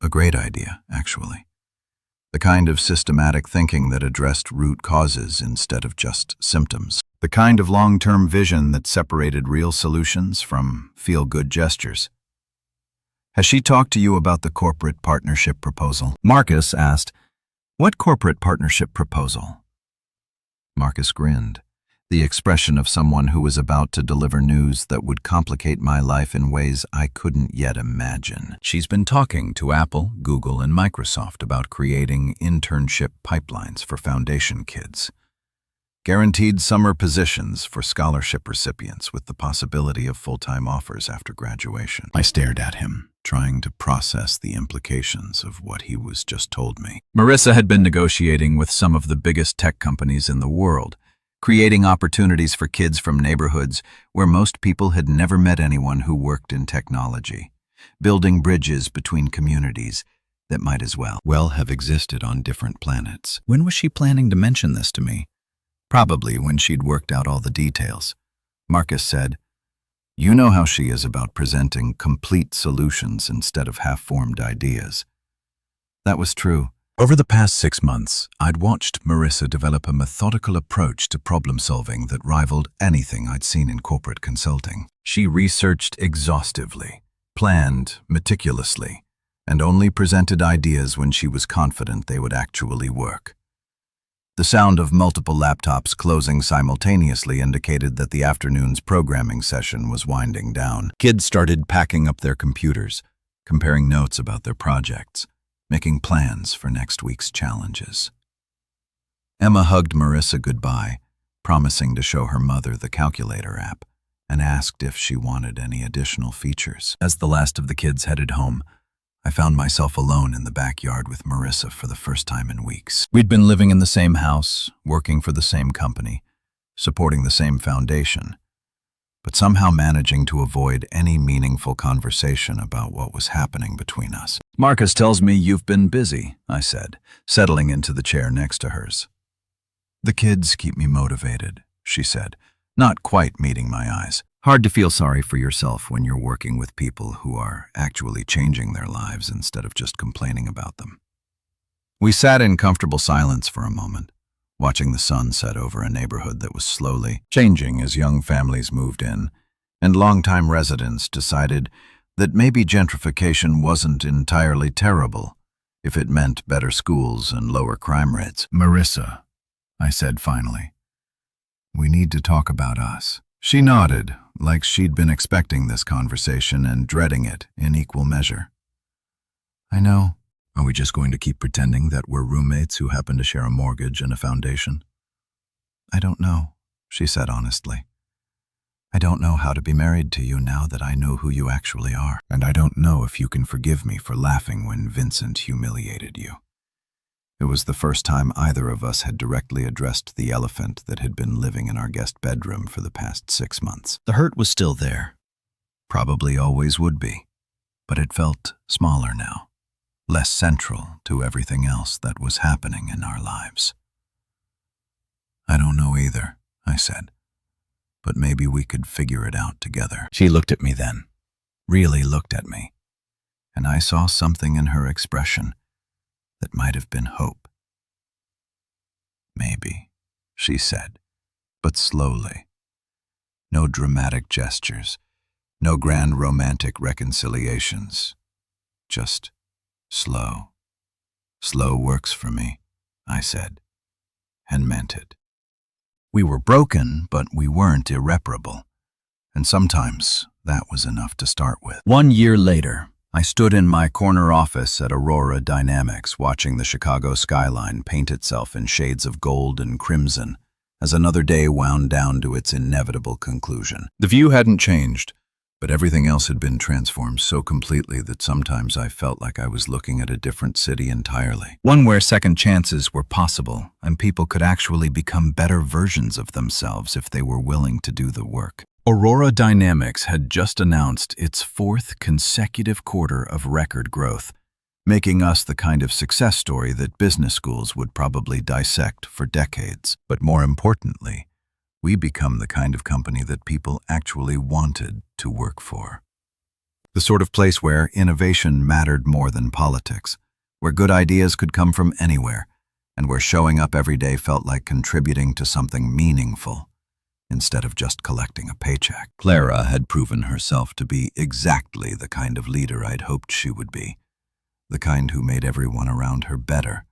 A great idea, actually. The kind of systematic thinking that addressed root causes instead of just symptoms. The kind of long-term vision that separated real solutions from feel-good gestures. Has she talked to you about the corporate partnership proposal? Marcus asked, "What corporate partnership proposal?" Marcus grinned, the expression of someone who was about to deliver news that would complicate my life in ways I couldn't yet imagine. She's been talking to Apple, Google, and Microsoft about creating internship pipelines for foundation kids. Guaranteed summer positions for scholarship recipients with the possibility of full-time offers after graduation. I stared at him, trying to process the implications of what he was just told me. Marissa had been negotiating with some of the biggest tech companies in the world, creating opportunities for kids from neighborhoods where most people had never met anyone who worked in technology, building bridges between communities that might as well have existed on different planets. When was she planning to mention this to me? Probably when she'd worked out all the details. Marcus said, "You know how she is about presenting complete solutions instead of half-formed ideas." That was true. Over the past 6 months, I'd watched Marissa develop a methodical approach to problem-solving that rivaled anything I'd seen in corporate consulting. She researched exhaustively, planned meticulously, and only presented ideas when she was confident they would actually work. The sound of multiple laptops closing simultaneously indicated that the afternoon's programming session was winding down. Kids started packing up their computers, comparing notes about their projects, making plans for next week's challenges. Emma hugged Marissa goodbye, promising to show her mother the calculator app, and asked if she wanted any additional features. As the last of the kids headed home, I found myself alone in the backyard with Marissa for the first time in weeks. We'd been living in the same house, working for the same company, supporting the same foundation, but somehow managing to avoid any meaningful conversation about what was happening between us. "Marcus tells me you've been busy," I said, settling into the chair next to hers. "The kids keep me motivated," she said, not quite meeting my eyes. Hard to feel sorry for yourself when you're working with people who are actually changing their lives instead of just complaining about them. We sat in comfortable silence for a moment, watching the sun set over a neighborhood that was slowly changing as young families moved in, and longtime residents decided that maybe gentrification wasn't entirely terrible if it meant better schools and lower crime rates. "Marissa," I said finally, "we need to talk about us." She nodded, like she'd been expecting this conversation and dreading it in equal measure. "I know." Are we just going to keep pretending that we're roommates who happen to share a mortgage and a foundation? "I don't know," she said honestly. "I don't know how to be married to you now that I know who you actually are. And I don't know if you can forgive me for laughing when Vincent humiliated you." It was the first time either of us had directly addressed the elephant that had been living in our guest bedroom for the past 6 months. The hurt was still there. Probably always would be, but it felt smaller now, less central to everything else that was happening in our lives. "I don't know either," I said, "but maybe we could figure it out together." She looked at me then. Really looked at me, and I saw something in her expression that might have been hope. "Maybe," she said, but slowly. No dramatic gestures, no grand romantic reconciliations, just slow. "Slow works for me," I said, and meant it. We were broken, but we weren't irreparable, and sometimes that was enough to start with. 1 year later, I stood in my corner office at Aurora Dynamics watching the Chicago skyline paint itself in shades of gold and crimson as another day wound down to its inevitable conclusion. The view hadn't changed, but everything else had been transformed so completely that sometimes I felt like I was looking at a different city entirely. one where second chances were possible and people could actually become better versions of themselves if they were willing to do the work. Aurora Dynamics had just announced its 4th consecutive quarter of record growth, making us the kind of success story that business schools would probably dissect for decades. But more importantly, we become the kind of company that people actually wanted to work for. The sort of place where innovation mattered more than politics, where good ideas could come from anywhere, and where showing up every day felt like contributing to something meaningful instead of just collecting a paycheck. Clara had proven herself to be exactly the kind of leader I'd hoped she would be, the kind who made everyone around her better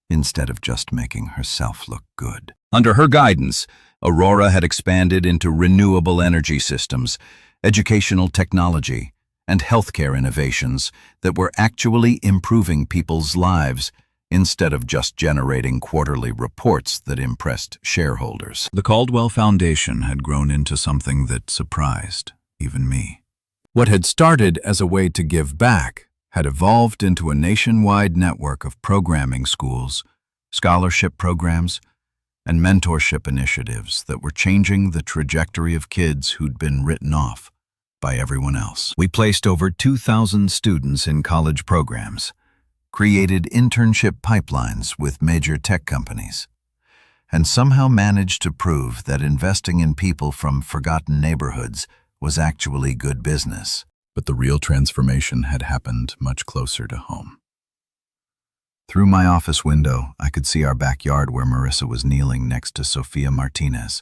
instead of just making herself look good. Under her guidance, Aurora had expanded into renewable energy systems, educational technology, and healthcare innovations that were actually improving people's lives instead of just generating quarterly reports that impressed shareholders. The Caldwell Foundation had grown into something that surprised even me. What had started as a way to give back had evolved into a nationwide network of programming schools, scholarship programs, and mentorship initiatives that were changing the trajectory of kids who'd been written off by everyone else. We placed over 2,000 students in college programs, created internship pipelines with major tech companies, and somehow managed to prove that investing in people from forgotten neighborhoods was actually good business. But the real transformation had happened much closer to home. Through my office window, I could see our backyard where Marissa was kneeling next to Sophia Martinez,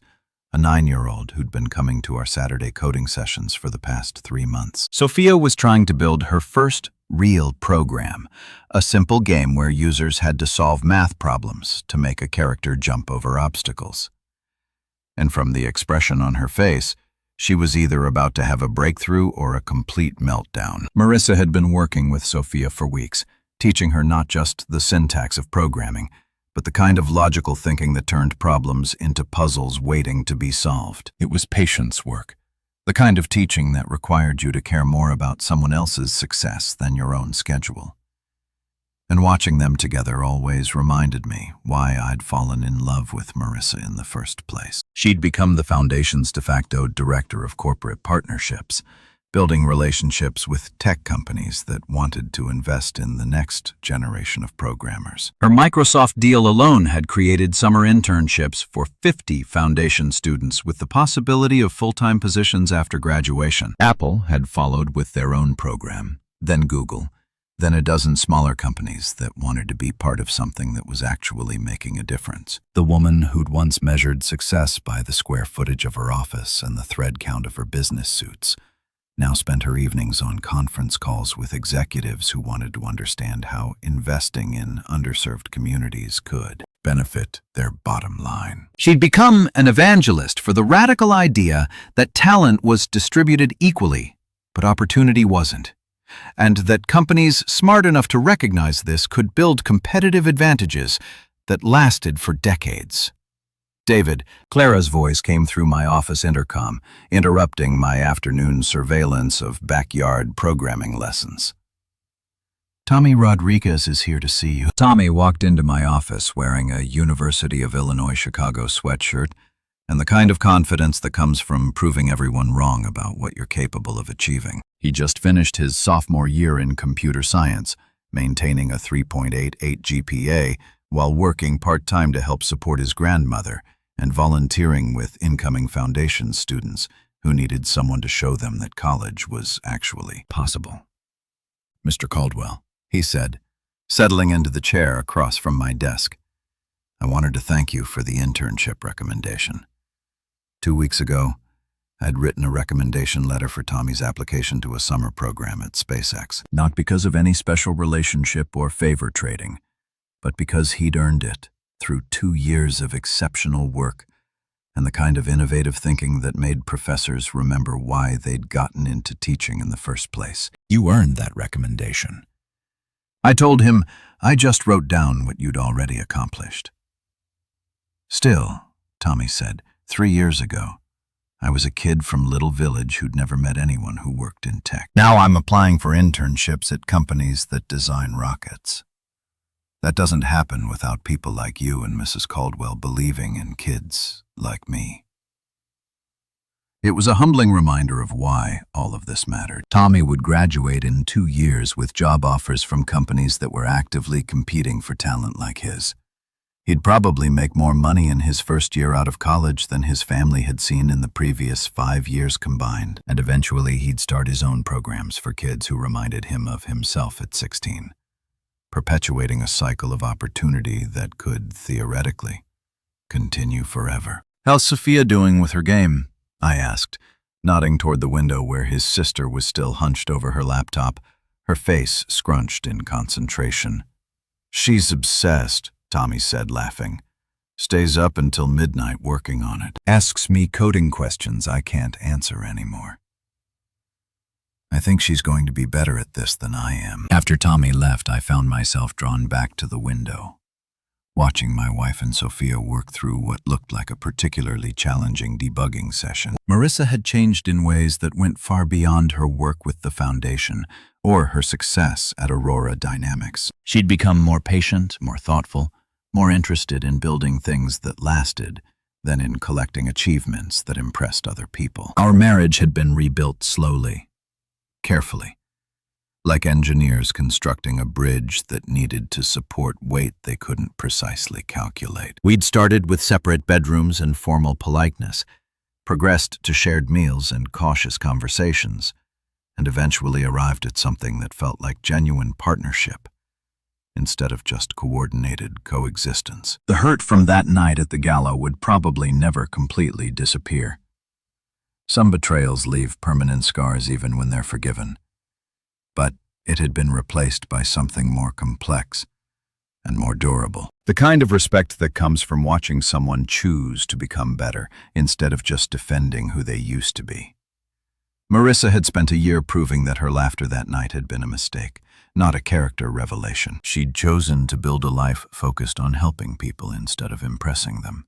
a 9-year-old who'd been coming to our Saturday coding sessions for the past 3 months. Sophia was trying to build her first real program, a simple game where users had to solve math problems to make a character jump over obstacles. And from the expression on her face, she was either about to have a breakthrough or a complete meltdown. Marissa had been working with Sophia for weeks, teaching her not just the syntax of programming, but the kind of logical thinking that turned problems into puzzles waiting to be solved. It was patience work, the kind of teaching that required you to care more about someone else's success than your own schedule. And watching them together always reminded me why I'd fallen in love with Marissa in the first place. She'd become the Foundation's de facto director of corporate partnerships, building relationships with tech companies that wanted to invest in the next generation of programmers. Her Microsoft deal alone had created summer internships for 50 Foundation students with the possibility of full-time positions after graduation. Apple had followed with their own program, then Google, then a dozen smaller companies that wanted to be part of something that was actually making a difference. The woman who'd once measured success by the square footage of her office and the thread count of her business suits now spent her evenings on conference calls with executives who wanted to understand how investing in underserved communities could benefit their bottom line. She'd become an evangelist for the radical idea that talent was distributed equally, but opportunity wasn't, and that companies smart enough to recognize this could build competitive advantages that lasted for decades. David, Clara's voice came through my office intercom, interrupting my afternoon surveillance of backyard programming lessons. Tommy Rodriguez is here to see you. Tommy walked into my office wearing a University of Illinois Chicago sweatshirt and the kind of confidence that comes from proving everyone wrong about what you're capable of achieving. He just finished his sophomore year in computer science, maintaining a 3.88 GPA while working part-time to help support his grandmother and volunteering with incoming Foundation students who needed someone to show them that college was actually possible. Mr. Caldwell, he said, settling into the chair across from my desk, I wanted to thank you for the internship recommendation. 2 weeks ago, I'd written a recommendation letter for Tommy's application to a summer program at SpaceX. Not because of any special relationship or favor trading, but because he'd earned it through 2 years of exceptional work and the kind of innovative thinking that made professors remember why they'd gotten into teaching in the first place. You earned that recommendation. I told him I just wrote down what you'd already accomplished. Still, Tommy said, 3 years ago, I was a kid from Little Village who'd never met anyone who worked in tech. Now I'm applying for internships at companies that design rockets. That doesn't happen without people like you and Mrs. Caldwell believing in kids like me. It was a humbling reminder of why all of this mattered. Tommy would graduate in 2 years with job offers from companies that were actively competing for talent like his. He'd probably make more money in his first year out of college than his family had seen in the previous 5 years combined, and eventually he'd start his own programs for kids who reminded him of himself at 16, perpetuating a cycle of opportunity that could, theoretically, continue forever. "How's Sophia doing with her game?" I asked, nodding toward the window where his sister was still hunched over her laptop, her face scrunched in concentration. "She's obsessed," Tommy said, laughing. "Stays up until midnight working on it. Asks me coding questions I can't answer anymore. I think she's going to be better at this than I am." After Tommy left, I found myself drawn back to the window, watching my wife and Sophia work through what looked like a particularly challenging debugging session. Marissa had changed in ways that went far beyond her work with the foundation or her success at Aurora Dynamics. She'd become more patient, more thoughtful, more interested in building things that lasted than in collecting achievements that impressed other people. Our marriage had been rebuilt slowly, carefully, like engineers constructing a bridge that needed to support weight they couldn't precisely calculate. We'd started with separate bedrooms and formal politeness, progressed to shared meals and cautious conversations, and eventually arrived at something that felt like genuine partnership instead of just coordinated coexistence. The hurt from that night at the gala would probably never completely disappear. Some betrayals leave permanent scars even when they're forgiven. But it had been replaced by something more complex and more durable. The kind of respect that comes from watching someone choose to become better instead of just defending who they used to be. Marissa had spent a year proving that her laughter that night had been a mistake, not a character revelation. She'd chosen to build a life focused on helping people instead of impressing them,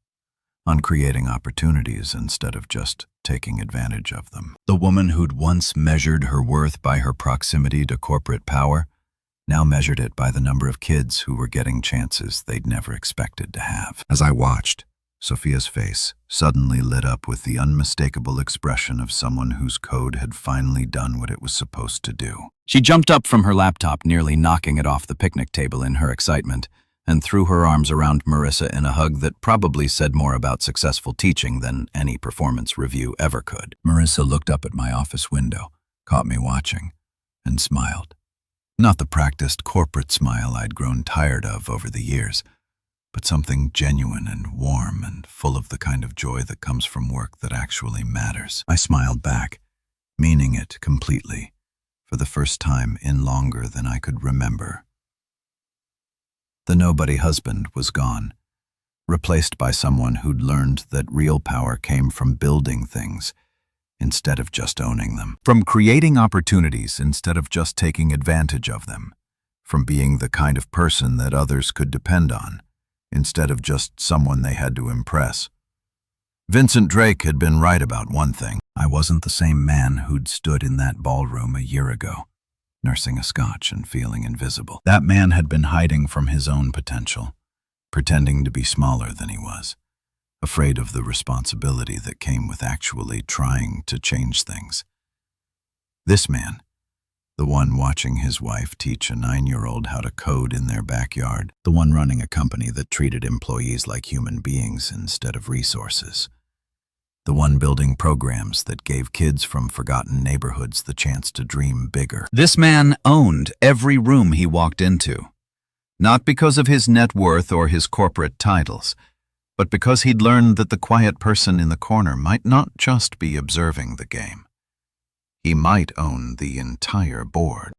on creating opportunities instead of just taking advantage of them. The woman who'd once measured her worth by her proximity to corporate power now measured it by the number of kids who were getting chances they'd never expected to have. As I watched, Sophia's face suddenly lit up with the unmistakable expression of someone whose code had finally done what it was supposed to do. She jumped up from her laptop, nearly knocking it off the picnic table in her excitement, and threw her arms around Marissa in a hug that probably said more about successful teaching than any performance review ever could. Marissa looked up at my office window, caught me watching, and smiled. Not the practiced corporate smile I'd grown tired of over the years, but something genuine and warm and full of the kind of joy that comes from work that actually matters. I smiled back, meaning it completely, for the first time in longer than I could remember. The nobody husband was gone, replaced by someone who'd learned that real power came from building things instead of just owning them, from creating opportunities instead of just taking advantage of them, from being the kind of person that others could depend on instead of just someone they had to impress. Vincent Drake had been right about one thing. I wasn't the same man who'd stood in that ballroom a year ago, nursing a scotch and feeling invisible. That man had been hiding from his own potential, pretending to be smaller than he was, afraid of the responsibility that came with actually trying to change things. This man, the one watching his wife teach a 9-year-old how to code in their backyard, the one running a company that treated employees like human beings instead of resources, the one building programs that gave kids from forgotten neighborhoods the chance to dream bigger. This man owned every room he walked into, not because of his net worth or his corporate titles, but because he'd learned that the quiet person in the corner might not just be observing the game. He might own the entire board.